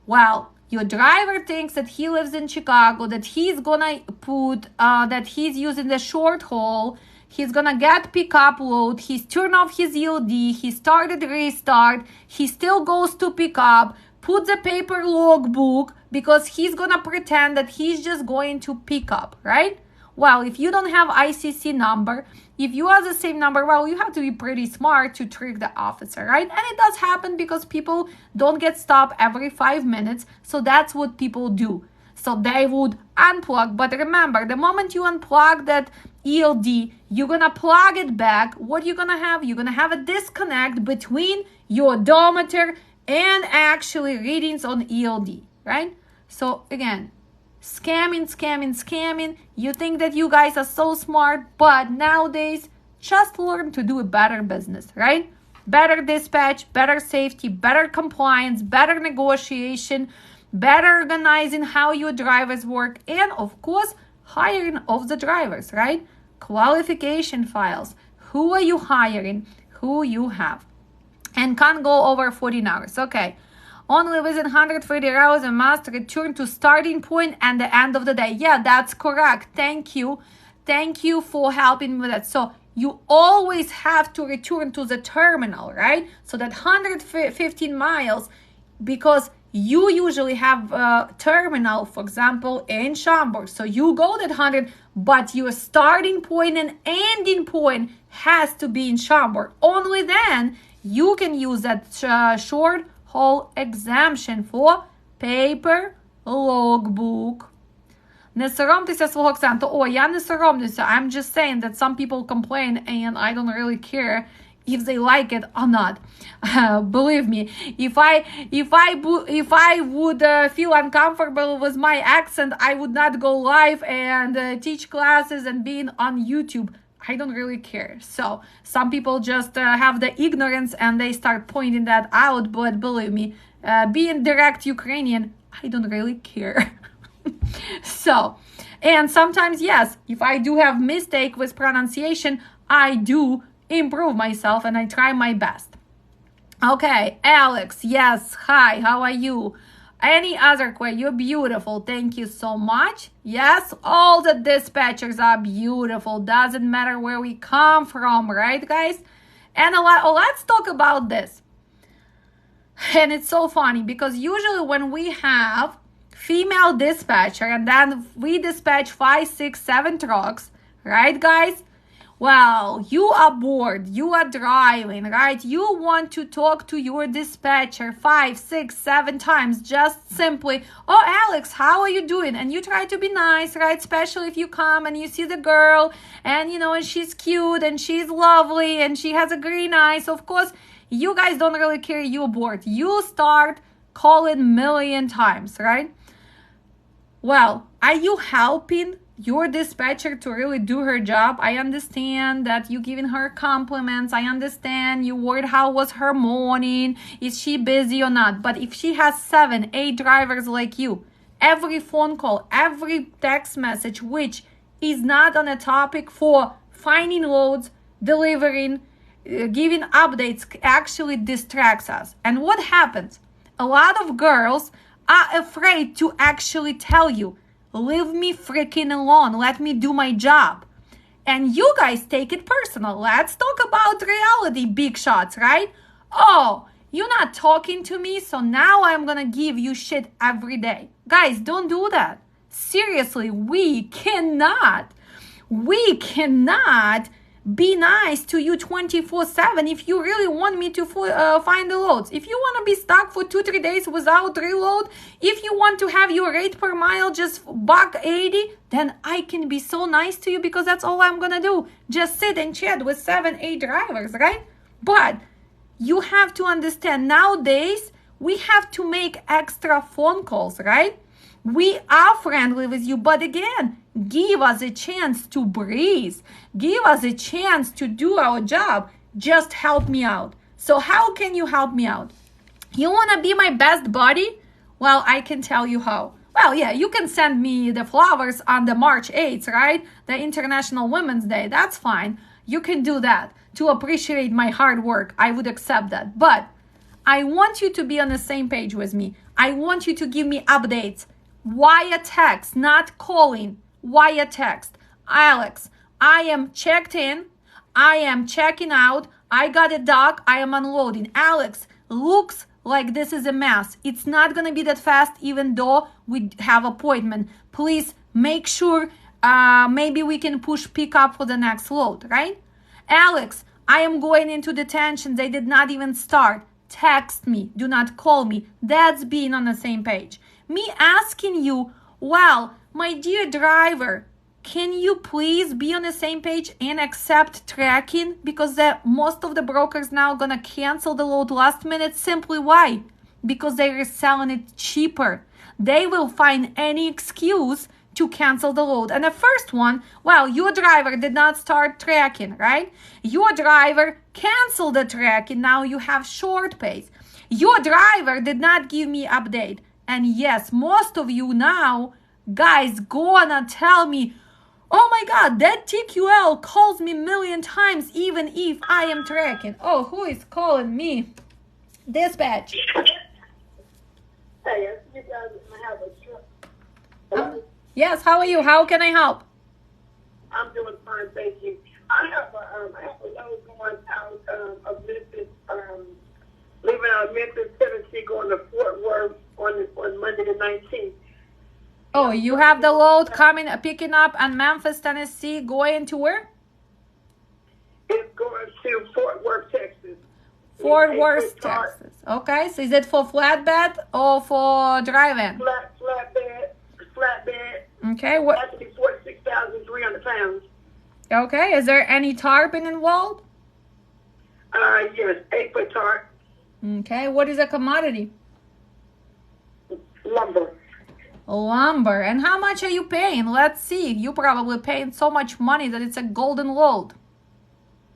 Speaker 1: Well, your driver thinks that he lives in Chicago, that he's gonna put, that he's using the short haul, he's gonna get pickup load, he's turned off his ELD, he started restart, he still goes to pick up, put the paper logbook because he's gonna pretend that he's just going to pick up, right? Well, if you don't have ICC number, if you have the same number, well, you have to be pretty smart to trick the officer, right? And it does happen because people don't get stopped every 5 minutes. So that's what people do. So they would unplug. But remember, the moment you unplug that ELD, you're going to plug it back. What you're going to have? You're going to have a disconnect between your odometer and actually readings on ELD, right? So again, scamming. You think that you guys are so smart, but nowadays, just learn to do a better business, right? Better dispatch, better safety, better compliance, better negotiation, better organizing how your drivers work, and of course, hiring of the drivers, right? Qualification files. Who are you hiring? Who you have? And can't go over 14 hours. Okay. Only within 130 hours and must return to starting point and the end of the day. Yeah, that's correct. Thank you. Thank you for helping me with that. So you always have to return to the terminal, right? So that 115 miles, because you usually have a terminal, for example, in Schaumburg. So you go that 100, but your starting point and ending point has to be in Schaumburg. Only then you can use that short haul exemption for paper logbook. Не соромтеся свого акценту. Oh, я не соромлюся. I'm just saying that some people complain and I don't really care if they like it or not. Believe me, if I would feel uncomfortable with my accent, I would not go live and teach classes and being on YouTube. I don't really care. So some people just have the ignorance and they start pointing that out. But believe me, being direct Ukrainian, I don't really care. So, and sometimes, yes, if I do have mistake with pronunciation, I do improve myself and I try my best. Okay, Alex, yes, hi, how are you? Any other question? You're beautiful. Thank you so much. Yes, all the dispatchers are beautiful. Doesn't matter where we come from, right, guys? And let's talk about this. And it's so funny because usually when we have female dispatcher and then we dispatch 5, 6, 7 trucks, right, guys? Well, you are bored, you are driving, right? You want to talk to your dispatcher 5, 6, 7 times, just simply, oh, Alex, how are you doing? And you try to be nice, right? Especially if you come and you see the girl and, you know, and she's cute and she's lovely and she has a green eyes. Of course, you guys don't really care, you're bored. You start calling million times, right? Well, are you helping your dispatcher to really do her job? I understand that you giving her compliments. I understand you worried how was her morning. Is she busy or not? But if she has 7, 8 drivers like you, every phone call, every text message, which is not on a topic for finding loads, delivering, giving updates, actually distracts us. And what happens? A lot of girls are afraid to actually tell you, leave me freaking alone. Let me do my job. And you guys take it personal. Let's talk about reality, big shots, right? Oh, you're not talking to me, so now I'm going to give you shit every day. Guys, don't do that. Seriously, we cannot be nice to you 24/7 if you really want me to find the loads. If you want to be stuck for 2-3 days without reload, if you want to have your rate per mile just $1.80, then I can be so nice to you because that's all I'm gonna do. Just sit and chat with 7-8 drivers, right? But you have to understand, nowadays we have to make extra phone calls, right? We are friendly with you, but again, give us a chance to breathe. Give us a chance to do our job. Just help me out. So how can you help me out? You want to be my best buddy? Well, I can tell you how. Well, yeah, you can send me the flowers on the March 8th, right? The International Women's Day. That's fine. You can do that to appreciate my hard work. I would accept that. But I want you to be on the same page with me. I want you to give me updates via text, not calling, via text. Alex, I am checked in. I am checking out. I got a dock. I am unloading. Alex, looks like this is a mess. It's not going to be that fast even though we have appointment. Please make sure maybe we can push pick up for the next load, right? Alex, I am going into detention. They did not even start. Text me. Do not call me. That's being on the same page. Me asking you, well, my dear driver, can you please be on the same page and accept tracking? Because most of the brokers now gonna cancel the load last minute. Simply why? Because they are selling it cheaper. They will find any excuse to cancel the load. And the first one, well, your driver did not start tracking, right? Your driver canceled the tracking. Now you have short pays. Your driver did not give me update. And yes, most of you now, guys, gonna tell me, oh my God, that TQL calls me a million times even if I am tracking. Oh, who is calling me? Dispatch.
Speaker 2: Hey, you guys have a truck.
Speaker 1: Yes, how are you? How can I help?
Speaker 2: I'm doing fine, thank you. I have a load going out of Memphis, leaving out of Memphis, Tennessee, going to Fort Worth on Monday the 19th.
Speaker 1: Oh, you have the load coming, picking up on Memphis, Tennessee, going to where?
Speaker 2: It's going to Fort Worth, Texas.
Speaker 1: Fort Worth, Texas. Okay, so is it for flatbed or for drive-in?
Speaker 2: Flatbed.
Speaker 1: Okay, what?
Speaker 2: Actually, 46,300 pounds.
Speaker 1: Okay, is there any tarping involved?
Speaker 2: Yes, 8-foot tarp.
Speaker 1: Okay, what is a commodity?
Speaker 2: Lumber.
Speaker 1: And how much are you paying? Let's see. You probably paying so much money that it's a golden load.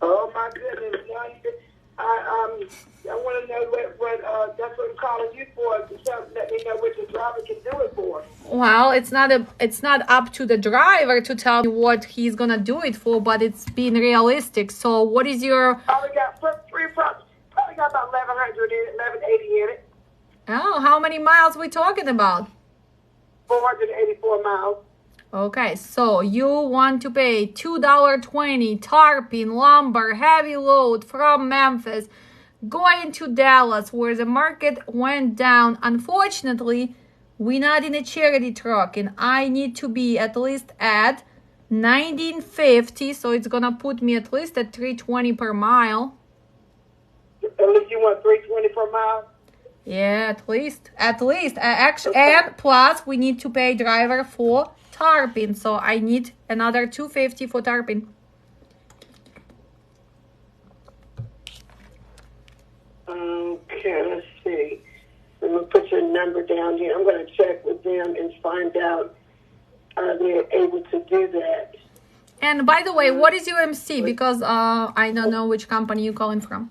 Speaker 2: Oh my goodness! I want to know what that's what I'm calling you for. To let me know what the driver can do it for.
Speaker 1: Well, it's not up to the driver to tell me what he's gonna do it for, but it's being realistic. So, what is your?
Speaker 2: Probably got about 1,100 in it, 1,180 in it.
Speaker 1: Oh, how many miles we talking about?
Speaker 2: 484 miles.
Speaker 1: Okay, so you want to pay $2.20 tarping, lumber, heavy load from Memphis, going to Dallas, where the market went down. Unfortunately, we're not in a charity truck, and I need to be at least at 1950, so it's gonna put me at least at $3.20 per mile.
Speaker 2: At least you want $3.20 per mile?
Speaker 1: Yeah, at least. Actually, and plus we need to pay driver for tarping, so I need another $2.50 for tarping.
Speaker 2: Okay, let's see. I'm gonna put your number down here. I'm gonna check with them and find out are they able to do that.
Speaker 1: And by the way, what is your MC? Because I don't know which company you're calling from.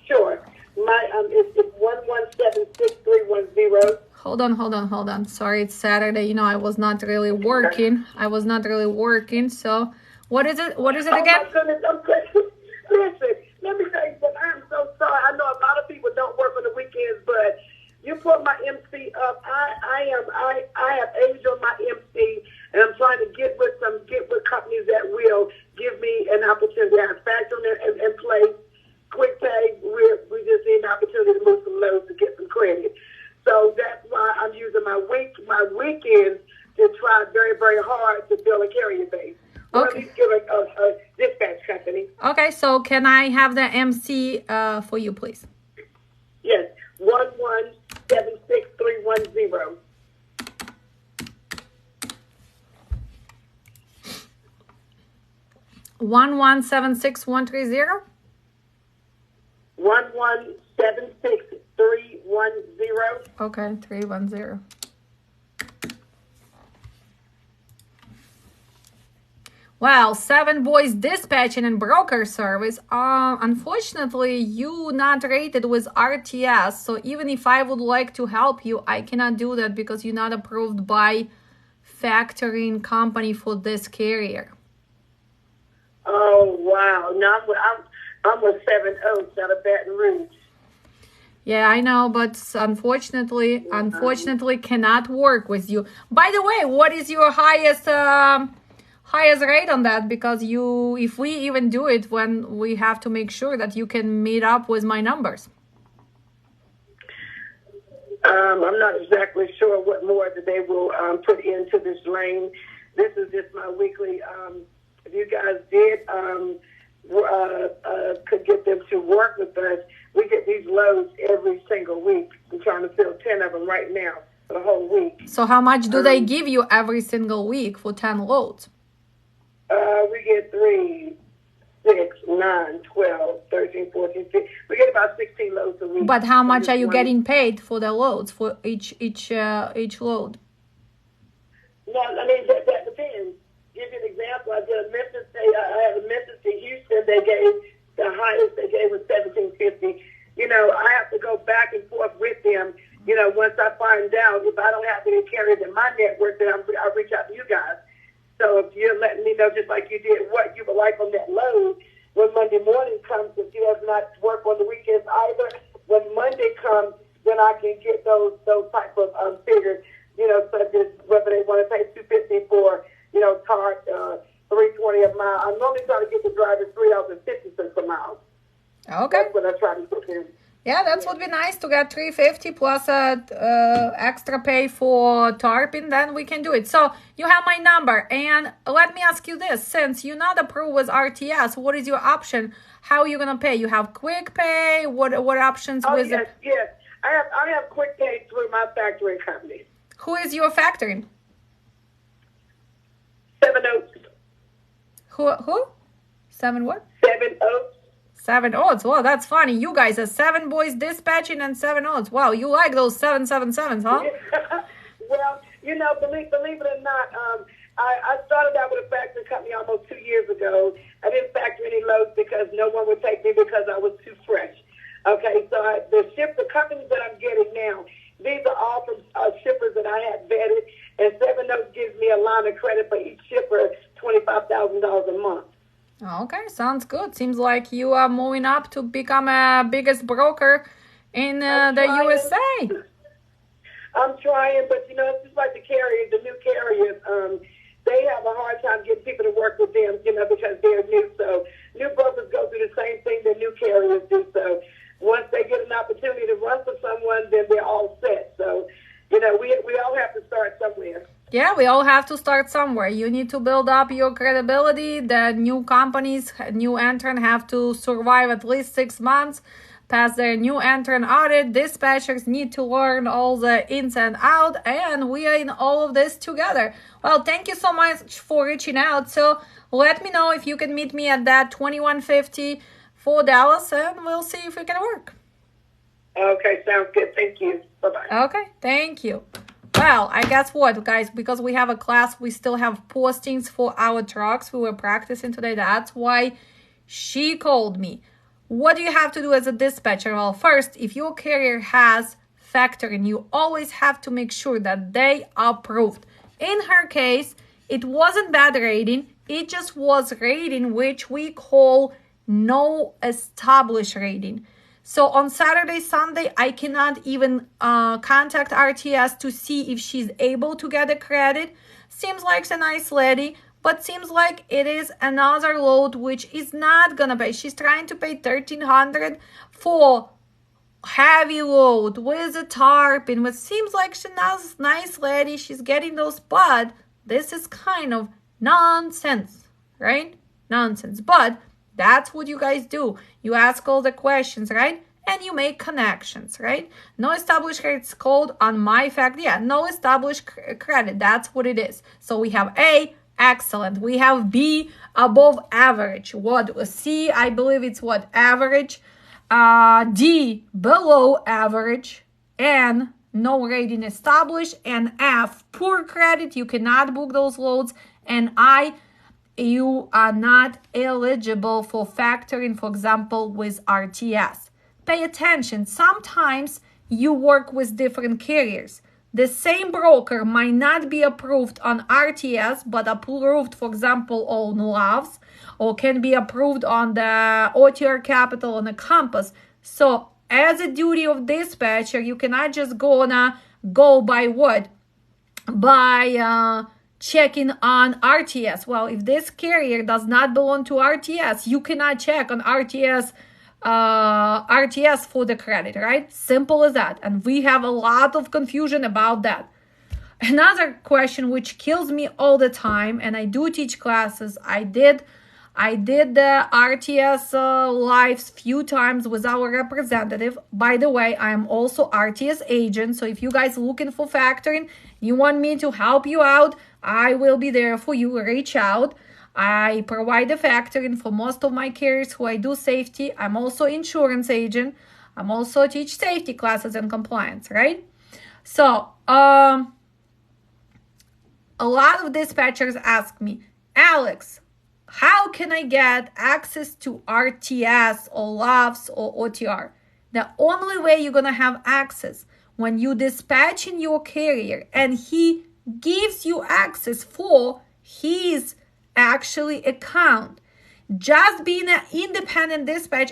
Speaker 2: Sure. My it's 1176310.
Speaker 1: Hold on. Sorry, it's Saturday. I was not really working. So, what is it again?
Speaker 2: Oh my goodness, listen, let me tell you something. I'm so sorry. I know a lot of people don't work on the weekends, but you put my MC up. I have age on my MC, and I'm trying to get with companies that will give me an opportunity. I have factor in place. Quick pay, we just need an opportunity to move some loads to get some credit. So that's why I'm using my weekends to very, very hard to build a carrier base. Or at least give a dispatch company.
Speaker 1: Okay, so can I have the MC for you, please?
Speaker 2: Yes, 1176310.
Speaker 1: 1176130.
Speaker 2: 1176310.
Speaker 1: Okay, 310. Well, Seven Boys Dispatching and Broker Service. Unfortunately, you not rated with RTS. So even if I would like to help you, I cannot do that because you're not approved by factoring company for this carrier.
Speaker 2: Oh wow! No, I'm with 7 Oaks out of Baton Rouge.
Speaker 1: Yeah, I know, but unfortunately, cannot work with you. By the way, what is your highest rate on that? Because if we even do it, when we have to make sure that you can meet up with my numbers.
Speaker 2: I'm not exactly sure what more that they will put into this lane. This is just my weekly. If you guys could get them to work with us, we get these loads every single week. I'm trying to fill 10 of them right now for the whole week.
Speaker 1: So how much do they give you every single week for 10 loads?
Speaker 2: We get 3, 6, 9, 12, 13, 14, 15. We get about 16 loads a week.
Speaker 1: But how much are you getting paid for the loads, for each load?
Speaker 2: No, I mean, that depends. Give you an example. I had a Memphis to Houston. They gave the highest they gave was $17.50. You know, I have to go back and forth with them. You know, once I find out if I don't have any carriers in my network, then I'll reach out to you guys. So if you're letting me know, just like you did, what you would like on that load, when Monday morning comes, if you have not worked on the weekends either, when Monday comes, then I can get those type of figures. You know, such as whether they want to pay $2.50 for, you know, TARP, $3.20 a mile. I normally try to get the drivers $3.50 a mile.
Speaker 1: Okay.
Speaker 2: That's what I try to put in.
Speaker 1: Yeah, that would be nice to get $3.50 plus extra pay for tarping. Then we can do it. So you have my number, and let me ask you this: since you're not approved with RTS, what is your option? How are you gonna pay? You have quick pay. What options? With
Speaker 2: yes. I have quick pay through my factoring company.
Speaker 1: Who is your factoring?
Speaker 2: 7 Oaks.
Speaker 1: Who? 7 what?
Speaker 2: 7 Oaks.
Speaker 1: 7 Oaks. Well, that's funny. You guys are 7 Boys Dispatching and 7 Oaks. Wow, you like those 777s, huh?
Speaker 2: Well, you know, believe it or not, I started out with a factory company almost 2 years ago. I didn't factor any loads because no one would take me because I was too fresh. Okay, so the companies that I'm getting now, these are all from shippers that I had vetted, and 7 Oaks gives me a line of credit for each shipper, $25,000 a month.
Speaker 1: Okay, sounds good. Seems like you are moving up to become a biggest broker in the USA.
Speaker 2: I'm trying, but you know, it's just like the carriers, the new carriers. They have a hard time getting people to work with them, you know, because they're new. So new brokers go through the same thing that new carriers do. So once they get an opportunity to run for someone, then they're all set. So, you know, we all have to start somewhere.
Speaker 1: Yeah, we all have to start somewhere. You need to build up your credibility. The new companies, new entrant have to survive at least 6 months, pass their new entrant audit. Dispatchers need to learn all the ins and outs, and we are in all of this together. Well, thank you so much for reaching out. So let me know if you can meet me at that $21.50 for Dallas, and we'll see if we can work.
Speaker 2: Okay, sounds good. Thank you. Bye-bye.
Speaker 1: Okay, thank you. Well, I guess what, guys, because we have a class, we still have postings for our trucks. We were practicing today. That's why she called me. What do you have to do as a dispatcher? Well, first, if your carrier has factoring, you always have to make sure that they are approved. In her case, it wasn't bad rating. It just was rating, which we call no established rating. So on Saturday, Sunday, I cannot even contact RTS to see if she's able to get a credit. Seems like she's a nice lady, but seems like it is another load which is not gonna pay. She's trying to pay $1,300 for heavy load with a tarp, and what seems like she's a nice lady. She's getting those, but This is kind of nonsense, right? Nonsense. But that's what you guys do. You ask all the questions, right? And you make connections, right? No established credit is called on my fact. Yeah, no established credit. That's what it is. So we have A, excellent. We have B, above average. What? C, I believe it's what? Average. D, below average. N, no rating established. And F, poor credit. You cannot book those loads. And I, you are not eligible for factoring, for example, with RTS. Pay attention. Sometimes you work with different carriers. The same broker might not be approved on RTS, but approved, for example, on Loves, or can be approved on the OTR Capital on the Compass. So as a duty of dispatcher, you cannot just go by what? By checking on RTS. Well, if this carrier does not belong to RTS, you cannot check on RTS for the credit, right? Simple as that. And we have a lot of confusion about that. Another question which kills me all the time, and I do teach classes. I did the RTS lives few times with our representative. By the way, I am also RTS agent. So if you guys looking for factoring, you want me to help you out, I will be there for you. Reach out. I provide the factoring for most of my carriers who I do safety. I'm also insurance agent. I'm also teach safety classes and compliance, right? So a lot of dispatchers ask me, Alex, how can I get access to RTS or Loves or OTR? The only way you're going to have access when you dispatch in your carrier and he gives you access for his actually account. Just being an independent dispatch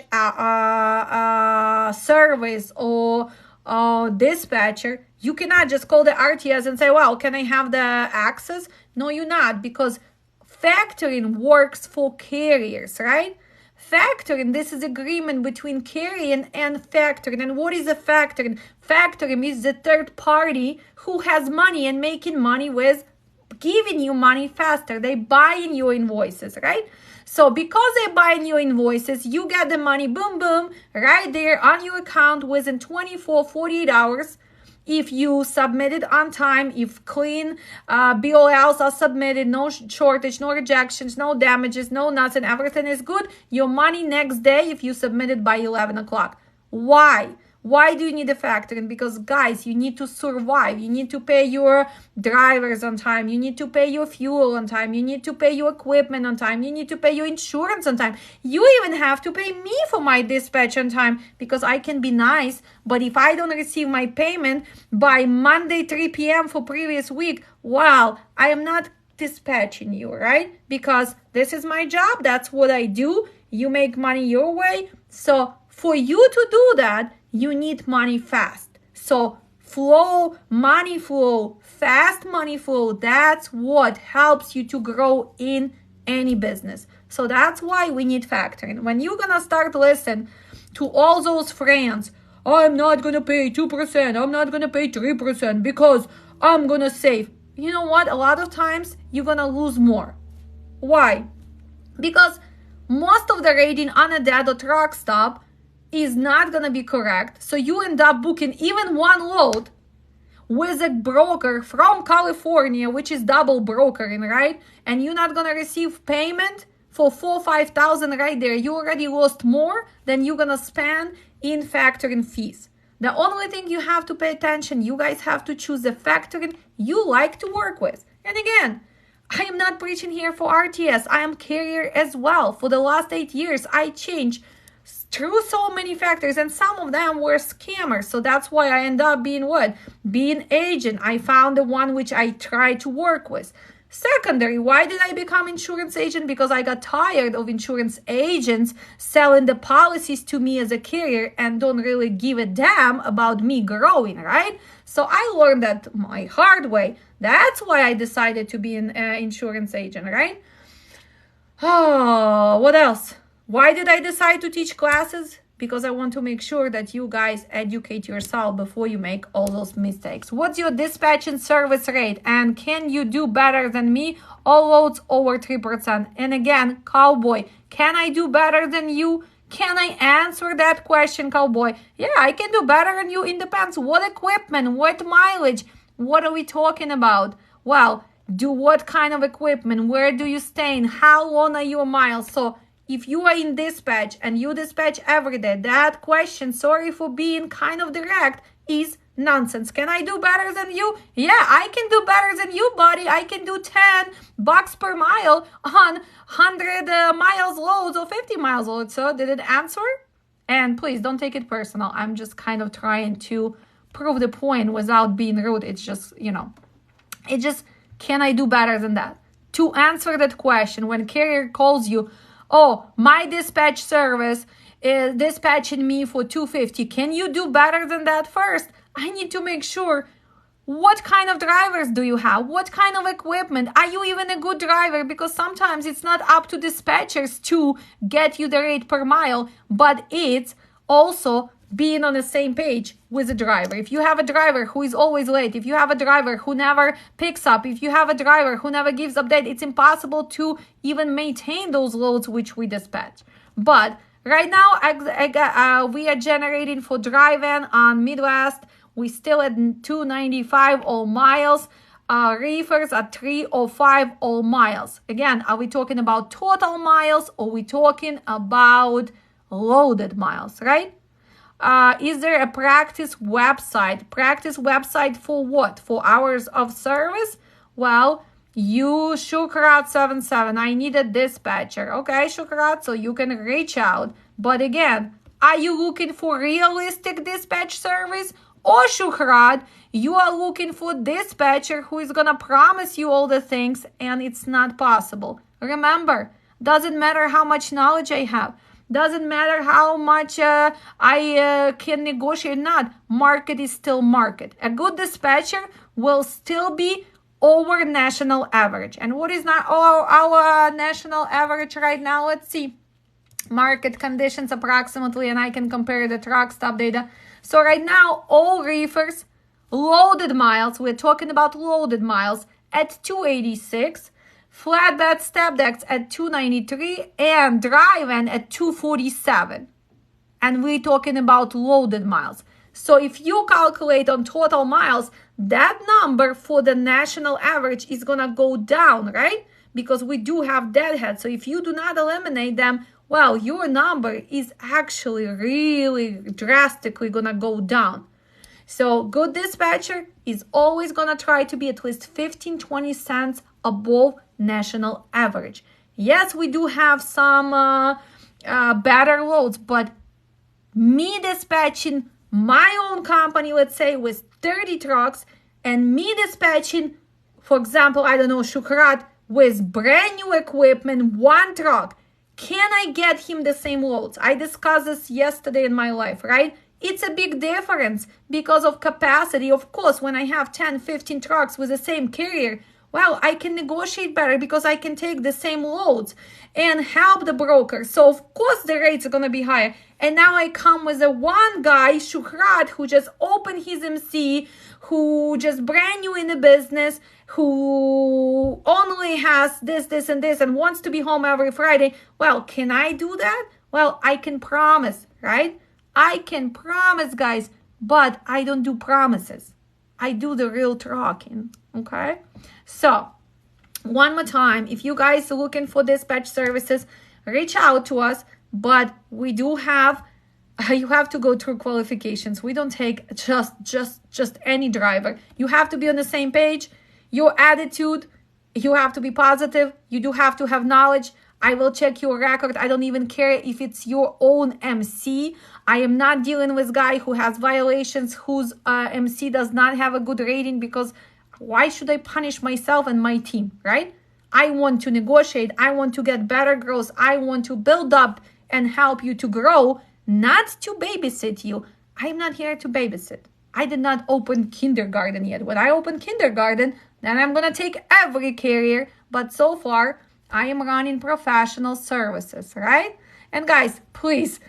Speaker 1: service or dispatcher, you cannot just call the RTS and say, well, can I have the access? No, you're not, because factoring works for carriers, right? Factoring, this is agreement between carrier and factoring. And what is a factoring? Factoring is the third party who has money and making money with giving you money faster. They buying your invoices, right? So because they're buying your invoices, you get the money, boom, boom, right there on your account within 24, 48 hours. If you submit it on time, if clean BOLs are submitted, no shortage, no rejections, no damages, no nothing, everything is good, your money next day if you submit it by 11 o'clock. Why? Why do you need a factoring? Because guys, you need to survive. You need to pay your drivers on time. You need to pay your fuel on time. You need to pay your equipment on time. You need to pay your insurance on time. You even have to pay me for my dispatch on time, because I can be nice, but if I don't receive my payment by Monday 3 p.m. for previous week, well, I am not dispatching you, right? Because this is my job. That's what I do. You make money your way. So for you to do that, you need money fast. So money flow, fast money flow, that's what helps you to grow in any business. So that's why we need factoring. When you're gonna start listen to all those friends, I'm not gonna pay 2%, I'm not gonna pay 3% because I'm gonna save. You know what? A lot of times you're gonna lose more. Why? Because most of the rating on a dead or truck stop is not going to be correct. So you end up booking even one load with a broker from California, which is double brokering, right? And you're not going to receive payment for $4,000-$5,000 right there. You already lost more than you're going to spend in factoring fees. The only thing you have to pay attention, you guys have to choose the factoring you like to work with. And again, I am not preaching here for RTS. I am carrier as well. For the last 8 years, I changed through so many factors, and some of them were scammers. So that's why I end up being what? Being agent. I found the one which I try to work with. Secondary, why did I become insurance agent? Because I got tired of insurance agents selling the policies to me as a carrier and don't really give a damn about me growing, right? So I learned that my hard way. That's why I decided to be an insurance agent, right? Oh, what else? Why did I decide to teach classes? because I want to make sure that you guys educate yourself before you make all those mistakes. What's your dispatch and service rate? And can you do better than me? All loads over 3%. And again, Cowboy, can I do better than you? Can I answer that question, Cowboy? Yeah, I can do better than you. It depends what equipment, what mileage, what are we talking about? Well, do what kind of equipment? Where do you stay in? How long are your miles? So if you are in dispatch and you dispatch every day, that question, sorry for being kind of direct, is nonsense. Can I do better than you? Yeah, I can do better than you, buddy. I can do $10 per mile on 100 miles loads or 50 miles loads. So did it answer? And please don't take it personal. I'm just kind of trying to prove the point without being rude. It's just, can I do better than that? To answer that question, when carrier calls you, oh, my dispatch service is dispatching me for $250. Can you do better than that? First, I need to make sure, what kind of drivers do you have? What kind of equipment? Are you even a good driver? Because sometimes it's not up to dispatchers to get you the rate per mile, but it's also being on the same page with the driver. If you have a driver who is always late, if you have a driver who never picks up, if you have a driver who never gives update, it's impossible to even maintain those loads which we dispatch. But right now, we are generating for drive-in on Midwest. We still at 295 all miles. Reefers at 305 all miles. Again, are we talking about total miles or are we talking about loaded miles, right? Is there a practice website? Practice website for what? For hours of service? Well, you Shukrat77, I need a dispatcher. Okay, Shukrat, so you can reach out. But again, are you looking for realistic dispatch service? Or Shukrat, you are looking for dispatcher who is going to promise you all the things and it's not possible. Remember, doesn't matter how much knowledge I have. Doesn't matter how much I can negotiate. Not. Market is still market. A good dispatcher will still be over national average. And what is not our national average right now? Let's see. Market conditions approximately, and I can compare the truck stop data. So right now, all reefers, loaded miles, we're talking about loaded miles at 286, flatbed step decks at 293, and drive-in at 247. And we're talking about loaded miles. So if you calculate on total miles, that number for the national average is going to go down, right? Because we do have deadheads. So if you do not eliminate them, well, your number is actually really drastically going to go down. So good dispatcher is always going to try to be at least 15-20 cents above national average. Yes, we do have some better loads, but me dispatching my own company, let's say, with 30 trucks, and me dispatching, for example, I don't know, Shukrat, with brand new equipment, one truck, can I get him the same loads? I discussed this yesterday in my life, right? It's a big difference because of capacity. Of course, when I have 10, 15 trucks with the same carrier, well, I can negotiate better because I can take the same loads and help the broker. So, of course, the rates are going to be higher. And now I come with a one guy, Shukrat, who just opened his MC, who just brand new in the business, who only has this, and this, and wants to be home every Friday. Well, can I do that? Well, I can promise, right? I can promise, guys, but I don't do promises. I do the real talking, okay? So, one more time, if you guys are looking for dispatch services, reach out to us, but we do have, you have to go through qualifications. We don't take just any driver. You have to be on the same page. Your attitude, you have to be positive. You do have to have knowledge. I will check your record. I don't even care if it's your own MC. I am not dealing with guy who has violations, whose MC does not have a good rating, because why should I punish myself and my team, right? I want to negotiate. I want to get better growth. I want to build up and help you to grow, not to babysit you. I'm not here to babysit. I did not open kindergarten yet. When I open kindergarten, then I'm going to take every carrier. But so far, I am running professional services, right? And guys, please,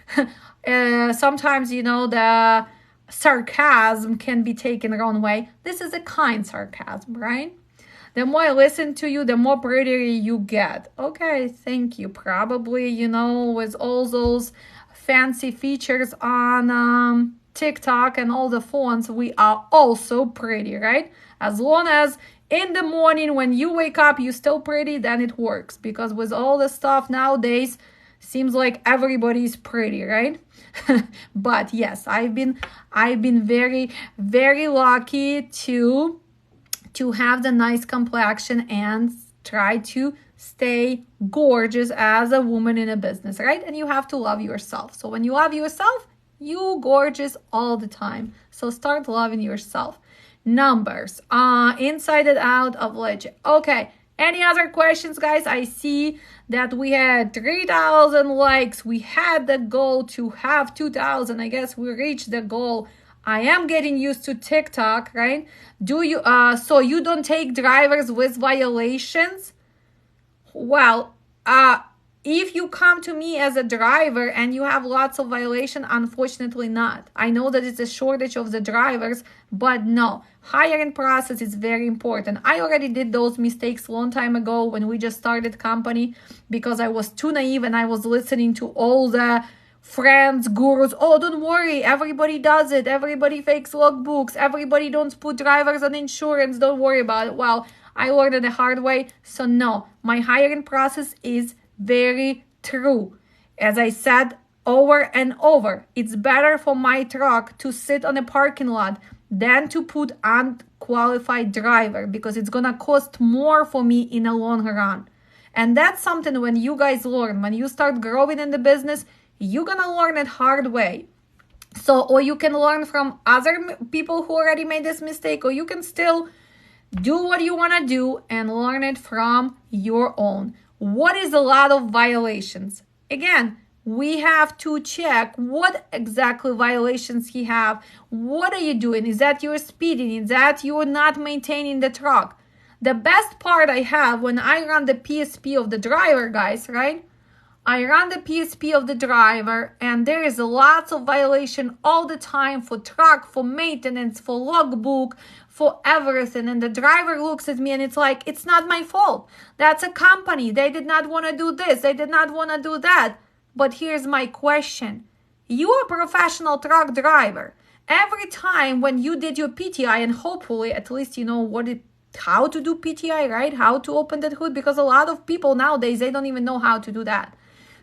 Speaker 1: Sometimes, the sarcasm can be taken the wrong way. This is a kind sarcasm, right? The more I listen to you, the more prettier you get. Okay, thank you. Probably, with all those fancy features on TikTok and all the phones, we are also pretty, right? As long as in the morning when you wake up, you're still pretty, then it works. Because with all the stuff nowadays, seems like everybody's pretty, right? But yes, I've been very, very lucky to have the nice complexion and try to stay gorgeous as a woman in a business, right? And you have to love yourself. So when you love yourself, you gorgeous all the time. So start loving yourself. Numbers, inside and out of legit. Okay, any other questions, guys? I see that we had 3,000 likes. We had the goal to have 2,000. I guess we reached the goal. I am getting used to TikTok, right? Do you so you don't take drivers with violations? Well, if you come to me as a driver and you have lots of violation, unfortunately not. I know that it's a shortage of the drivers, but no, hiring process is very important. I already did those mistakes a long time ago when we just started company because I was too naive and I was listening to all the friends, gurus. Oh, don't worry, everybody does it. Everybody fakes logbooks. Everybody don't put drivers on insurance. Don't worry about it. Well, I learned it the hard way. So no, my hiring process is very true. As I said over and over, it's better for my truck to sit on a parking lot than to put unqualified driver because it's gonna cost more for me in the long run. And that's something when you guys learn, when you start growing in the business, you're gonna learn it hard way. So, or you can learn from other people who already made this mistake, or you can still do what you want to do and learn it from your own. What is a lot of violations? Again, we have to check what exactly violations he have. What are you doing? Is that you're speeding? Is that you're not maintaining the truck? The best part I have when I run the PSP of the driver, guys, right? I run the PSP of the driver and there is lots of violation all the time for truck, for maintenance, for logbook, for everything. And the driver looks at me and it's like, it's not my fault. That's a company. They did not want to do this. They did not want to do that. But here's my question. You are a professional truck driver. Every time when you did your PTI, and hopefully at least you know how to do PTI, right? How to open that hood, because a lot of people nowadays, they don't even know how to do that.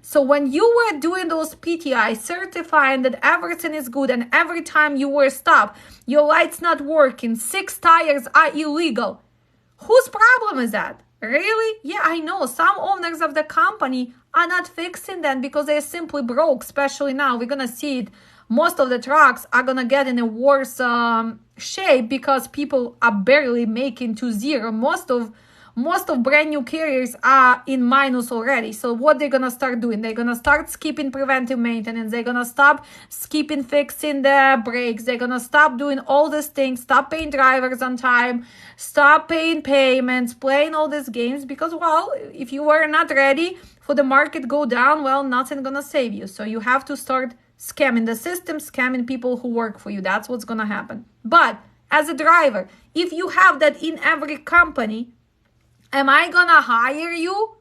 Speaker 1: So when you were doing those PTI, certifying that everything is good, and every time you were stopped, your light's not working, 6 tires are illegal, whose problem is that? Really? Yeah, I know. Some owners of the company are not fixing them because they're simply broke, especially now. We're going to see it. Most of the trucks are going to get in a worse shape because people are barely making to zero. Most of brand new carriers are in minus already. So what they're going to start doing? They're going to start skipping preventive maintenance. They're going to stop skipping fixing the brakes. They're going to stop doing all these things, stop paying drivers on time, stop paying payments, playing all these games because, well, if you were not ready for the market go down, well, nothing's going to save you. So you have to start scamming the system, scamming people who work for you. That's what's going to happen. But as a driver, if you have that in every company, am I gonna hire you?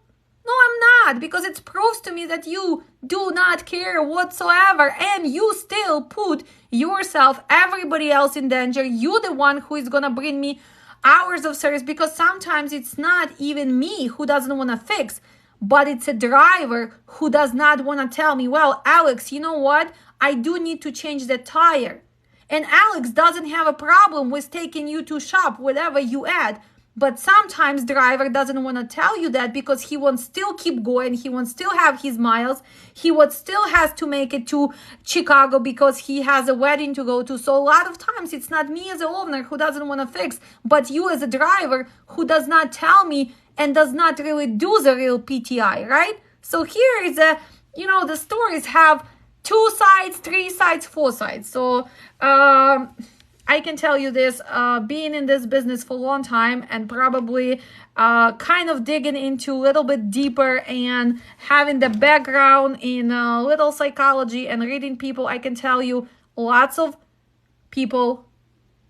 Speaker 1: No, I'm not, because it proves to me that you do not care whatsoever and you still put yourself, everybody else in danger. You're the one who is gonna bring me hours of service, because sometimes it's not even me who doesn't want to fix, but it's a driver who does not want to tell me, well, Alex, you know what? I do need to change the tire. And Alex doesn't have a problem with taking you to shop, whatever you add. But sometimes driver doesn't want to tell you that because he wants still keep going. He wants still have his miles. He would still has to make it to Chicago because he has a wedding to go to. So a lot of times it's not me as a owner who doesn't want to fix, but you as a driver who does not tell me and does not really do the real PTI, right? So here is the stories have 2 sides, 3 sides, 4 sides. So, I can tell you this, being in this business for a long time and probably kind of digging into a little bit deeper and having the background in little psychology and reading people, I can tell you lots of people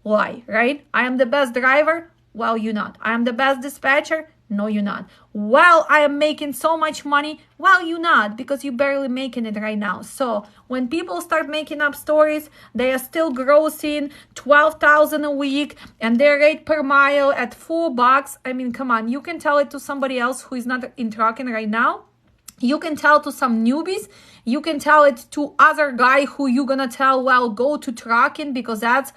Speaker 1: lie, right? I am the best driver. Well, you're not. I am the best dispatcher. No, you're not. Well, I am making so much money. Well, you're not, because you're barely making it right now. So when people start making up stories, they are still grossing 12,000 a week and their rate per mile at $4. I mean, come on, you can tell it to somebody else who is not in trucking right now. You can tell to some newbies. You can tell it to other guy who you're gonna tell, well, go to trucking, because that's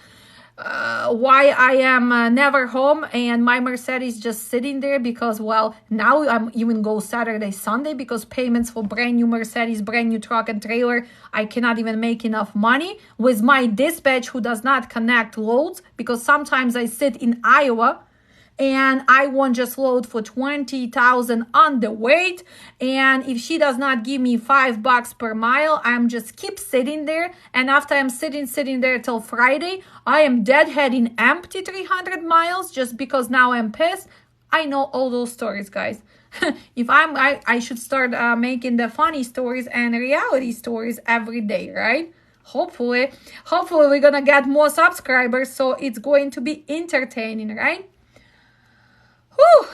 Speaker 1: why I am never home and my Mercedes just sitting there, because, well, now I'm even go Saturday, Sunday, because payments for brand new Mercedes, brand new truck and trailer, I cannot even make enough money with my dispatch who does not connect loads, because sometimes I sit in Iowa and I won't just load for 20,000 on the weight. And if she does not give me $5 per mile, I'm just keep sitting there. And after I'm sitting there till Friday, I am deadheading empty 300 miles just because now I'm pissed. I know all those stories, guys. If I should start making the funny stories and reality stories every day, right? Hopefully we're gonna get more subscribers, so it's going to be entertaining, right? Whew.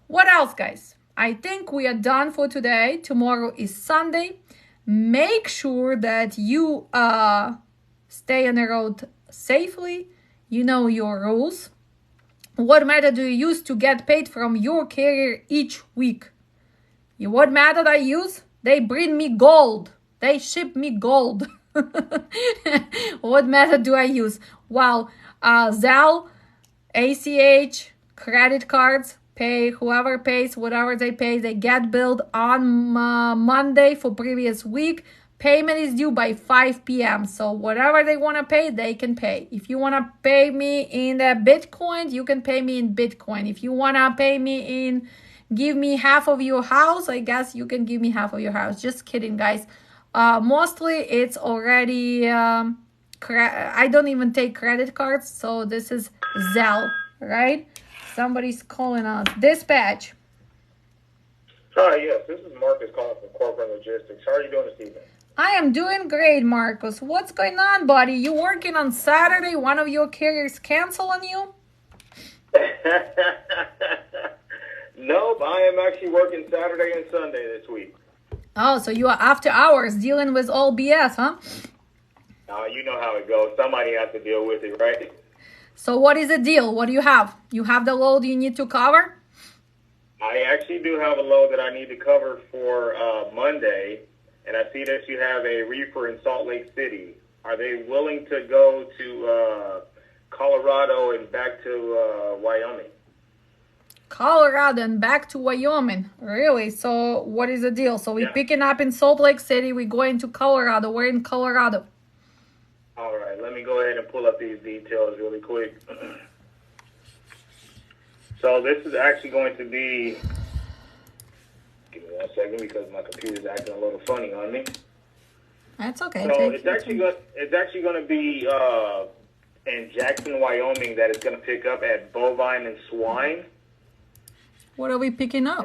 Speaker 1: What else, guys? I think we are done for today. Tomorrow is Sunday. Make sure that you stay on the road safely. You know your rules. What method do you use to get paid from your carrier each week? What method I use? They bring me gold. They ship me gold. What method do I use? Well, Zelle, ACH, credit cards, pay whoever pays, whatever they pay, they get billed on Monday for previous week. Payment is due by 5 p.m. So whatever they want to pay, they can pay. If you want to pay me in the Bitcoin, you can pay me in Bitcoin. If you want to pay me in, give me half of your house, I guess you can give me half of your house. Just kidding, guys. Mostly it's already, I don't even take credit cards. So this is Zelle, right? Somebody's calling us. Dispatch.
Speaker 3: Hi, yes, this is Marcus calling from Corporate Logistics. How are you doing this evening?
Speaker 1: I am doing great, Marcus. What's going on, buddy? You working on Saturday? One of your carriers cancel on you?
Speaker 3: Nope, I am actually working Saturday and Sunday this week.
Speaker 1: Oh, so you are after hours dealing with all BS, huh?
Speaker 3: You know how it goes. Somebody has to deal with it, right?
Speaker 1: So what is the deal? What do you have? You have the load you need to cover?
Speaker 3: I actually do have a load that I need to cover for Monday, and I see that you have a reefer in Salt Lake City. Are they willing to go to Colorado and back to Wyoming?
Speaker 1: Colorado and back to Wyoming. Really? So what is the deal? So we're picking up in Salt Lake City. We're going to Colorado. We're in Colorado.
Speaker 3: All right, let me go ahead and pull up these details really quick. So this is actually going to be, give me 1 second because my computer's acting a little funny on me.
Speaker 1: That's okay.
Speaker 3: So it's actually going to be in Jackson, Wyoming, that it's going to pick up at Bovine and Swine.
Speaker 1: What are we picking up?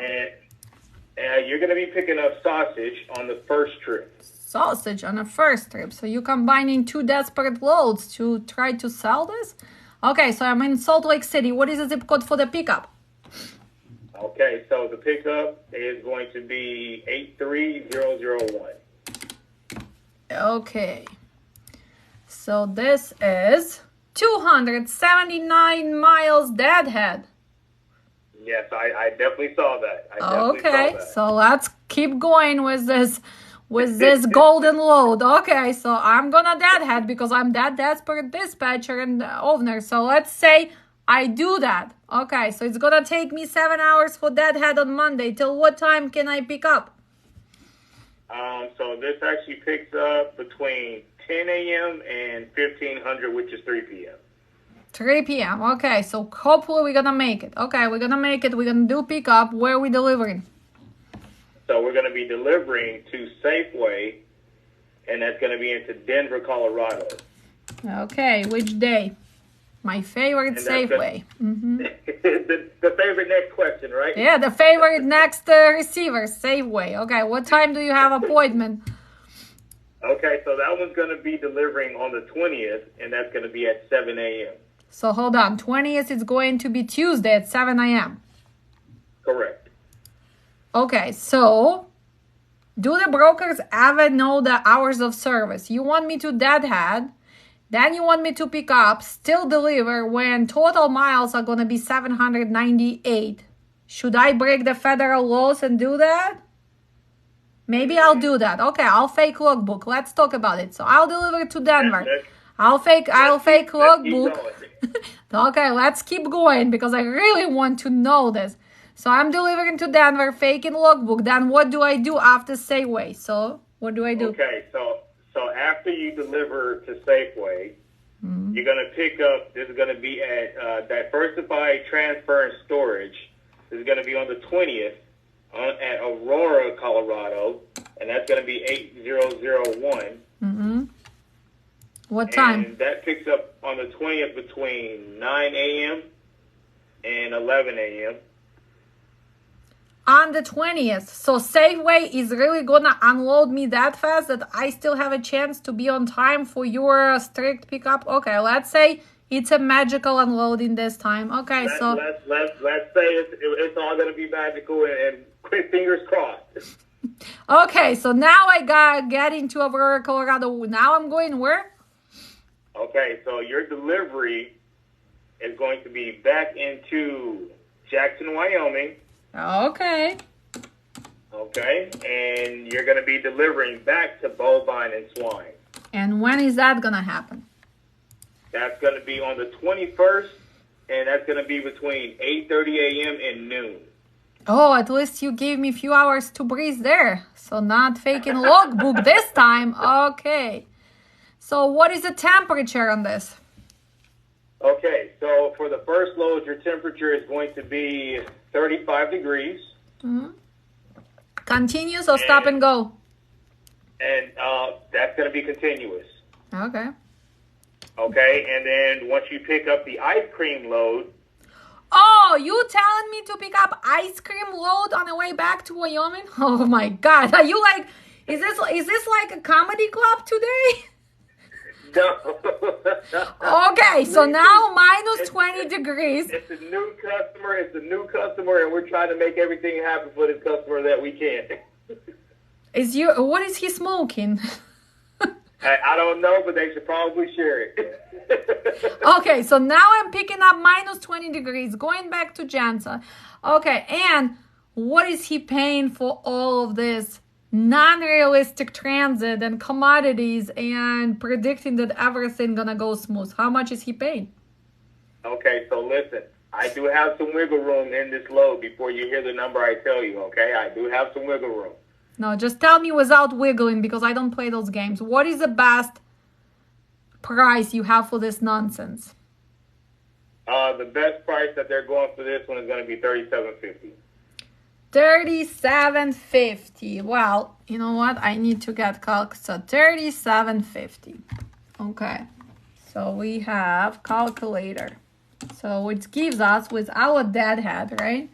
Speaker 3: And you're going to be picking up sausage on the first trip.
Speaker 1: Sausage on the first trip. So you're combining two desperate loads to try to sell this? Okay, so I'm in Salt Lake City. What is the zip code for the pickup?
Speaker 3: Okay, so the pickup is going to be 83001.
Speaker 1: Okay. So this is 279 miles deadhead.
Speaker 3: Yes, I definitely saw that.
Speaker 1: Okay, so let's keep going with this golden load. Okay, so I'm gonna deadhead because I'm that desperate dispatcher and owner. So let's say I do that. Okay, so it's gonna take me 7 hours for deadhead on Monday. Till what time can I pick up?
Speaker 3: So this actually picks up between 10 a.m. and 1500, which is 3 p.m.
Speaker 1: 3 p.m. Okay, so hopefully we're gonna make it. Okay, we're gonna make it. We're gonna do pickup. Where are we delivering?
Speaker 3: So we're going to be delivering to Safeway, and that's going to be into Denver, Colorado.
Speaker 1: Okay, which day? My favorite Safeway.
Speaker 3: The favorite next question, right?
Speaker 1: Yeah, the favorite next receiver, Safeway. Okay, what time do you have appointment?
Speaker 3: Okay, so that one's going to be delivering on the 20th, and that's going to be at 7 a.m.
Speaker 1: So hold on, 20th is going to be Tuesday at 7 a.m.
Speaker 3: Correct.
Speaker 1: Okay, so do the brokers ever know the hours of service? You want me to deadhead, then you want me to pick up, still deliver when total miles are going to be 798. Should I break the federal laws and do that? Maybe I'll do that. Okay, I'll fake logbook. Let's talk about it. So I'll deliver to Denver. I'll fake logbook. Okay, let's keep going because I really want to know this. So I'm delivering to Denver, faking logbook. Then what do I do after Safeway? So what do I do?
Speaker 3: Okay, so after you deliver to Safeway, you're going to pick up, this is going to be at Diversified Transfer and Storage. This is going to be on the 20th at Aurora, Colorado, and that's going to be 8001.
Speaker 1: What time?
Speaker 3: And that picks up on the 20th between 9 a.m. and 11 a.m.
Speaker 1: On the 20th. So Safeway is really gonna unload me that fast that I still have a chance to be on time for your strict pickup. Okay, let's say it's a magical unloading this time. Okay,
Speaker 3: let's say it's all gonna be magical and quick fingers crossed.
Speaker 1: Okay, so now I got get into Aurora, Colorado. Now I'm going where?
Speaker 3: Okay, so your delivery is going to be back into Jackson, Wyoming.
Speaker 1: Okay.
Speaker 3: Okay, and you're going to be delivering back to bovine and swine.
Speaker 1: And when is that going to happen?
Speaker 3: That's going to be on the 21st, and that's going to be between 8:30 a.m. and noon.
Speaker 1: Oh, at least you gave me a few hours to breathe there. So not faking logbook this time. Okay. So what is the temperature on this?
Speaker 3: Okay, so for the first load, your temperature is going to be 35 degrees.
Speaker 1: Continuous or stop and go?
Speaker 3: And that's going to be continuous.
Speaker 1: Okay.
Speaker 3: Okay, and then once you pick up the ice cream load.
Speaker 1: Oh, you telling me to pick up ice cream load on the way back to Wyoming? Oh my God. Are you like, is this like a comedy club today?
Speaker 3: No.
Speaker 1: Okay, so now minus 20 degrees.
Speaker 3: It's a new customer, and we're trying to make everything happen for this customer that we can.
Speaker 1: What is he smoking?
Speaker 3: I don't know, but they should probably share it.
Speaker 1: Okay, so now I'm picking up minus 20 degrees, going back to Jansa. Okay, and what is he paying for all of this non-realistic transit and commodities and predicting that everything gonna go smooth? How much is he paying?
Speaker 3: Okay, so listen, I do have some wiggle room in this load before you hear the number I tell you, okay? I do have some wiggle room.
Speaker 1: No, just tell me without wiggling because I don't play those games. What is the best price you have for this nonsense?
Speaker 3: The best price that they're going for this one is going to be $37.50.
Speaker 1: $37.50. Well, you know what? I need to get calc. So $37.50. Okay. So we have calculator. So it gives us with our deadhead, right?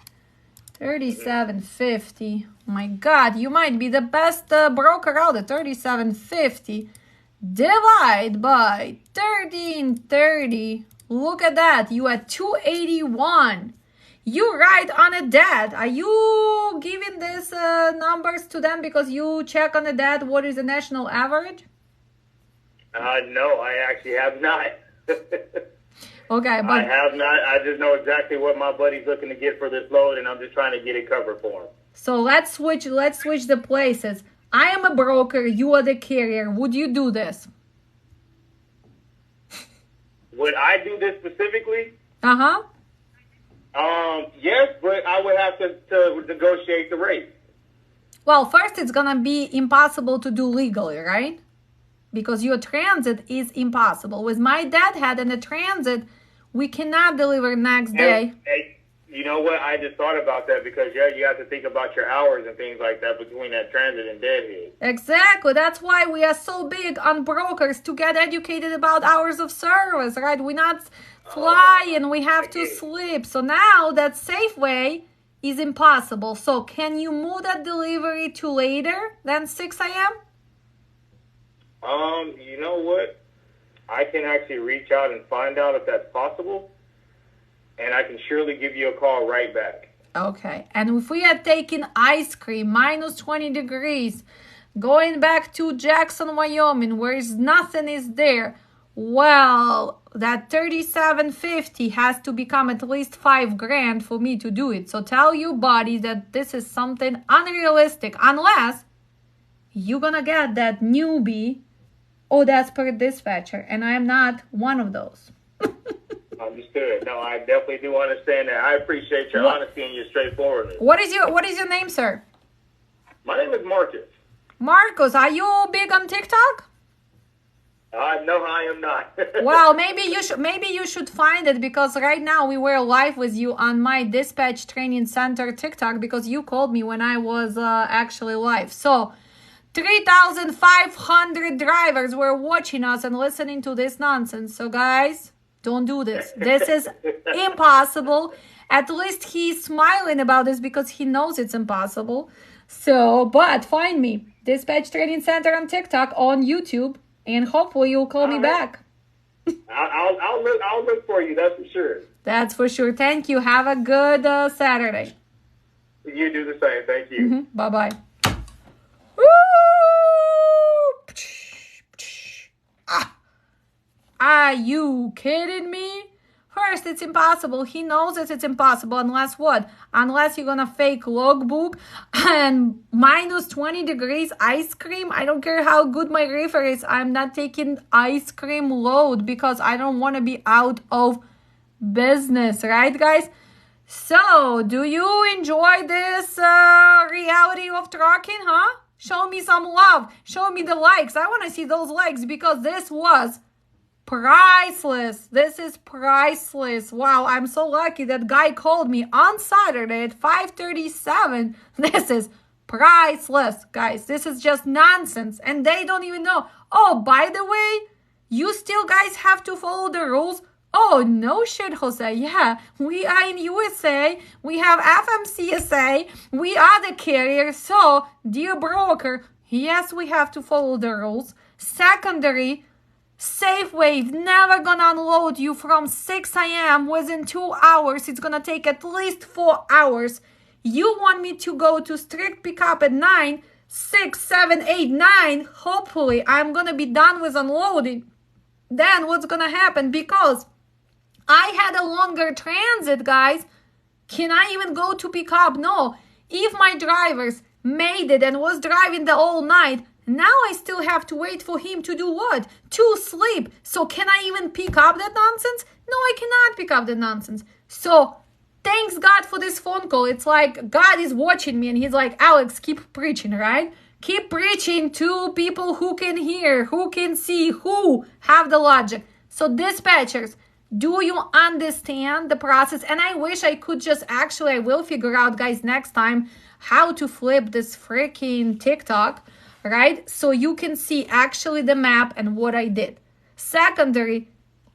Speaker 1: $37.50. Oh my God, you might be the best broker out there. $37.50 divide by 1330. Look at that. You at $281. You right on a dead. Are you giving these numbers to them because you check on a dead what is the national average?
Speaker 3: No, I actually have not.
Speaker 1: Okay, but
Speaker 3: I have not. I just know exactly what my buddy's looking to get for this load, and I'm just trying to get it covered for him.
Speaker 1: So let's switch the places. I am a broker, you are the carrier. Would you do this?
Speaker 3: Would I do this specifically?
Speaker 1: Uh-huh.
Speaker 3: Yes, but I would have to negotiate the rate.
Speaker 1: Well, first it's gonna be impossible to do legally, right? Because your transit is impossible. With my deadhead and the transit, we cannot deliver next day.
Speaker 3: You know what? I just thought about that because, yeah, you have to think about your hours and things like that between that transit and deadhead.
Speaker 1: Exactly. That's why we are so big on brokers to get educated about hours of service, right? We're not flying. We have to sleep. So now that Safeway is impossible. So can you move that delivery to later than 6 a.m.?
Speaker 3: You know what? I can actually reach out and find out if that's possible. And I can surely give you a call right back.
Speaker 1: Okay. And if we had taken ice cream, minus 20 degrees, going back to Jackson, Wyoming, where nothing is there, well, that $37.50 has to become at least $5,000 for me to do it. So tell your body that this is something unrealistic, unless you're gonna get that newbie or desperate dispatcher, and I am not one of those.
Speaker 3: Understood. No, I definitely do understand that. I appreciate your honesty and your straightforwardness.
Speaker 1: What is your name, sir?
Speaker 3: My name is Marcus.
Speaker 1: Marcos, are you big on TikTok?
Speaker 3: No, I am not.
Speaker 1: Well, maybe you should find it, because right now we were live with you on my Dispatch Training Center TikTok, because you called me when I was actually live. So 3,500 drivers were watching us and listening to this nonsense. So guys, don't do this. This is impossible. At least he's smiling about this because he knows it's impossible. So, but find me, Dispatch Training Center on TikTok, on YouTube, and hopefully you'll call me back.
Speaker 3: I'll look for you. That's for sure.
Speaker 1: That's for sure. Thank you. Have a good Saturday.
Speaker 3: You do the same. Thank you.
Speaker 1: Bye-bye. Are you kidding me? First, it's impossible. He knows that it's impossible unless what? Unless you're gonna fake logbook and minus 20 degrees ice cream. I don't care how good my reefer is. I'm not taking ice cream load because I don't want to be out of business, right, guys? So, do you enjoy this reality of trucking, huh? Show me some love. Show me the likes. I want to see those likes because this was priceless. This is priceless. Wow, I'm so lucky that guy called me on Saturday at 5:37. This is priceless, guys. This is just nonsense. And they don't even know. Oh, by the way, you still guys have to follow the rules. Oh, no shit, Jose. Yeah, we are in USA. We have FMCSA. We are the carrier. So, dear broker, yes, we have to follow the rules. Secondary, Safeway never gonna unload you from 6 a.m. within 2 hours. It's gonna take at least 4 hours. You want me to go to strict pickup at 9, 6, 7, 8, 9. Hopefully, I'm gonna be done with unloading. Then what's gonna happen? Because I had a longer transit, guys. Can I even go to pick up? No. If my drivers made it and was driving the all night, now I still have to wait for him to do what? To sleep. So can I even pick up that nonsense? No, I cannot pick up that nonsense. So thanks God for this phone call. It's like God is watching me and he's like, Alex, keep preaching, right? Keep preaching to people who can hear, who can see, who have the logic. So dispatchers, do you understand the process? And I wish I could just actually, I will figure out, guys, next time how to flip this freaking TikTok, right? So you can see actually the map and what I did. Secondary,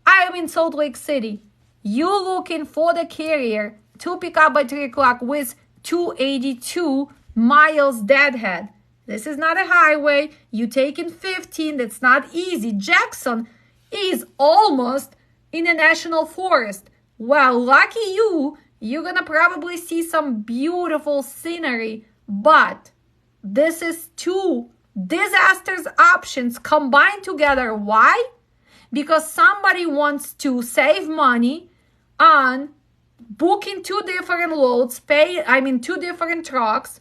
Speaker 1: I am in Salt Lake City. You looking for the carrier to pick up by 3 o'clock with 282 miles deadhead. This is not a highway. You taking 15. That's not easy. Jackson is almost in a national forest. Well, lucky you, you're gonna probably see some beautiful scenery, but this is two disasters options combined together. Why? Because somebody wants to save money on booking 2 different loads, two different trucks,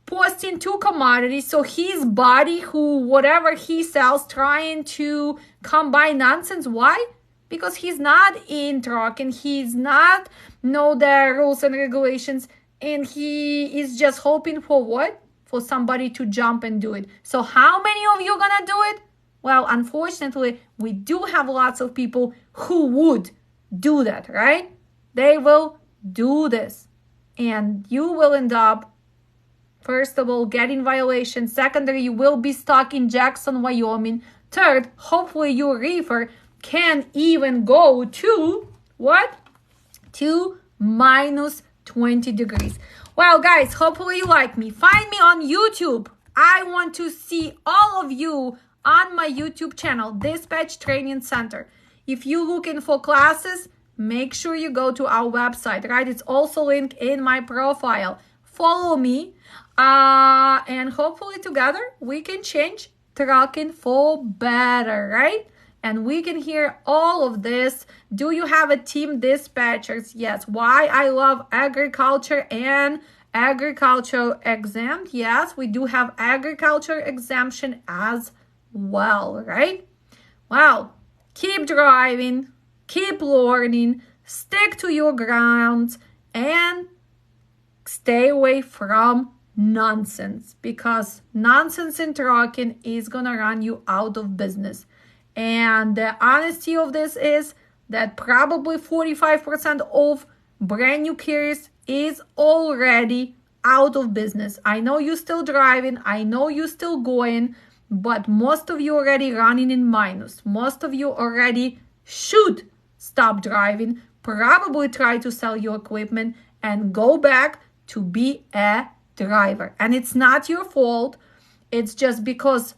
Speaker 1: posting 2 commodities, so his body, whatever he sells, trying to combine nonsense. Why? Because he's not in truck and he's not know the rules and regulations, and he is just hoping for what? For somebody to jump and do it. So how many of you gonna do it? Well, unfortunately, we do have lots of people who would do that, right? They will do this. And you will end up, first of all, getting violations. Secondly, you will be stuck in Jackson, Wyoming. Third, hopefully your reefer can even go to what? To minus 20 degrees. Well, guys, hopefully you like me. Find me on YouTube. I want to see all of you on my YouTube channel, Dispatch Training Center. If you're looking for classes, make sure you go to our website, right? It's also linked in my profile. Follow me, and hopefully together we can change trucking for better, right? And we can hear all of this. Do you have a team dispatchers? Yes. Why I love agriculture and agricultural exempt? Yes, we do have agriculture exemption as well, right? Well, keep driving, keep learning, stick to your grounds, and stay away from nonsense, because nonsense in trucking is gonna run you out of business. And the honesty of this is that probably 45% of brand new carriers is already out of business. I know you're still driving, I know you're still going, but most of you already running in minus. Most of you already should stop driving, probably try to sell your equipment and go back to be a driver. And it's not your fault. It's just because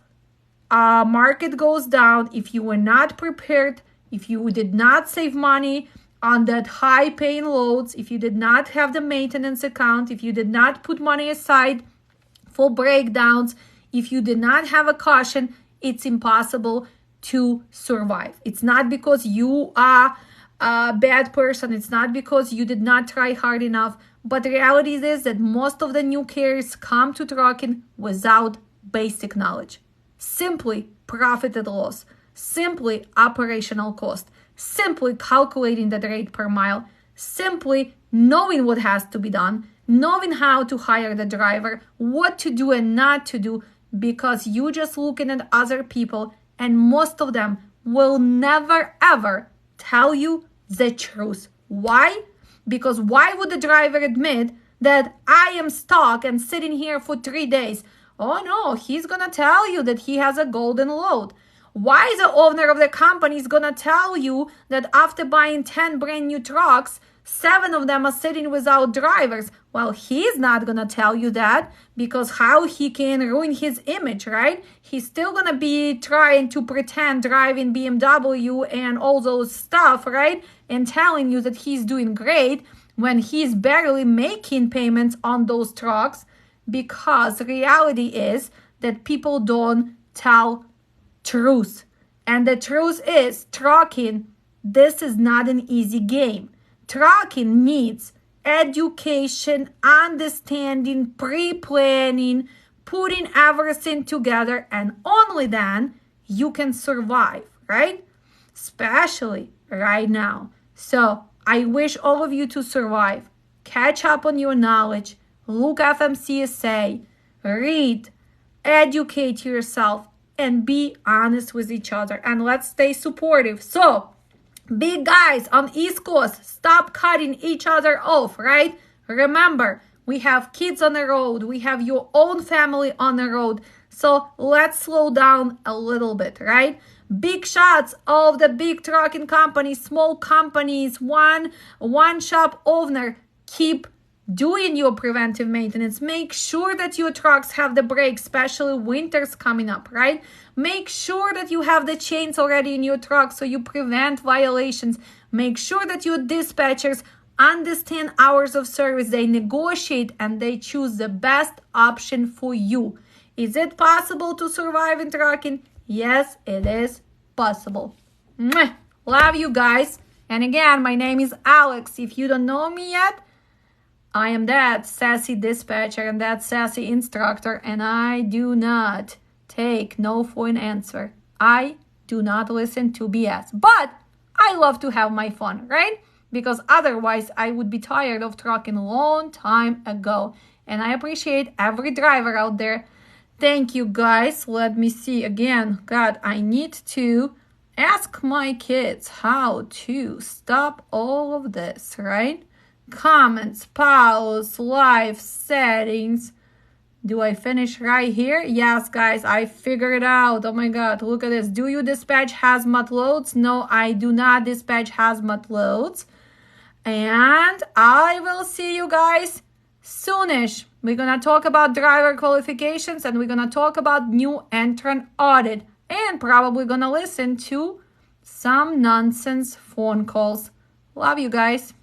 Speaker 1: market goes down. If you were not prepared, if you did not save money on that high paying loads, if you did not have the maintenance account, if you did not put money aside for breakdowns, if you did not have a caution, it's impossible to survive. It's not because you are a bad person. It's not because you did not try hard enough. But the reality is that most of the new carriers come to trucking without basic knowledge. Simply profit and loss, simply operational cost, simply calculating the rate per mile, simply knowing what has to be done, knowing how to hire the driver, what to do and not to do, because you just looking at other people, and most of them will never ever tell you the truth. Why? Because why would the driver admit that I am stuck and sitting here for 3 days? Oh no, he's gonna tell you that he has a golden load. Why the owner of the company is gonna tell you that after buying 10 brand new trucks, 7 of them are sitting without drivers? Well, he's not gonna tell you that, because how he can ruin his image, right? He's still gonna be trying to pretend driving BMW and all those stuff, right? And telling you that he's doing great when he's barely making payments on those trucks, because reality is that people don't tell truth. And the truth is, trucking, this is not an easy game. Trucking needs education, understanding, pre-planning, putting everything together, and only then you can survive, right? Especially right now. So I wish all of you to survive. Catch up on your knowledge. Look FMCSA. Read. Educate yourself. And be honest with each other. And let's stay supportive. So, big guys on East Coast, stop cutting each other off, right? Remember, we have kids on the road. We have your own family on the road. So let's slow down a little bit, right? Big shots of the big trucking companies, small companies, one shop owner. Keep doing your preventive maintenance. Make sure that your trucks have the brakes, especially winter's coming up, right? Make sure that you have the chains already in your truck so you prevent violations. Make sure that your dispatchers understand hours of service. They negotiate and they choose the best option for you. Is it possible to survive in trucking? Yes, it is possible. Mwah! Love you guys. And again, my name is Alex. If you don't know me yet, I am that sassy dispatcher and that sassy instructor, and I do not take no for an answer. I do not listen to BS, but I love to have my fun, right? Because otherwise I would be tired of trucking a long time ago. And I appreciate every driver out there. Thank you guys. Let me see again. God, I need to ask my kids how to stop all of this, right? comments, pause, live settings. Do I finish right here? Yes, guys, I figured it out. Oh my God, look at this. Do you dispatch hazmat loads? No, I do not dispatch hazmat loads. And I will see you guys soonish. We're going to talk about driver qualifications and we're going to talk about new entrant audit. And probably going to listen to some nonsense phone calls. Love you guys.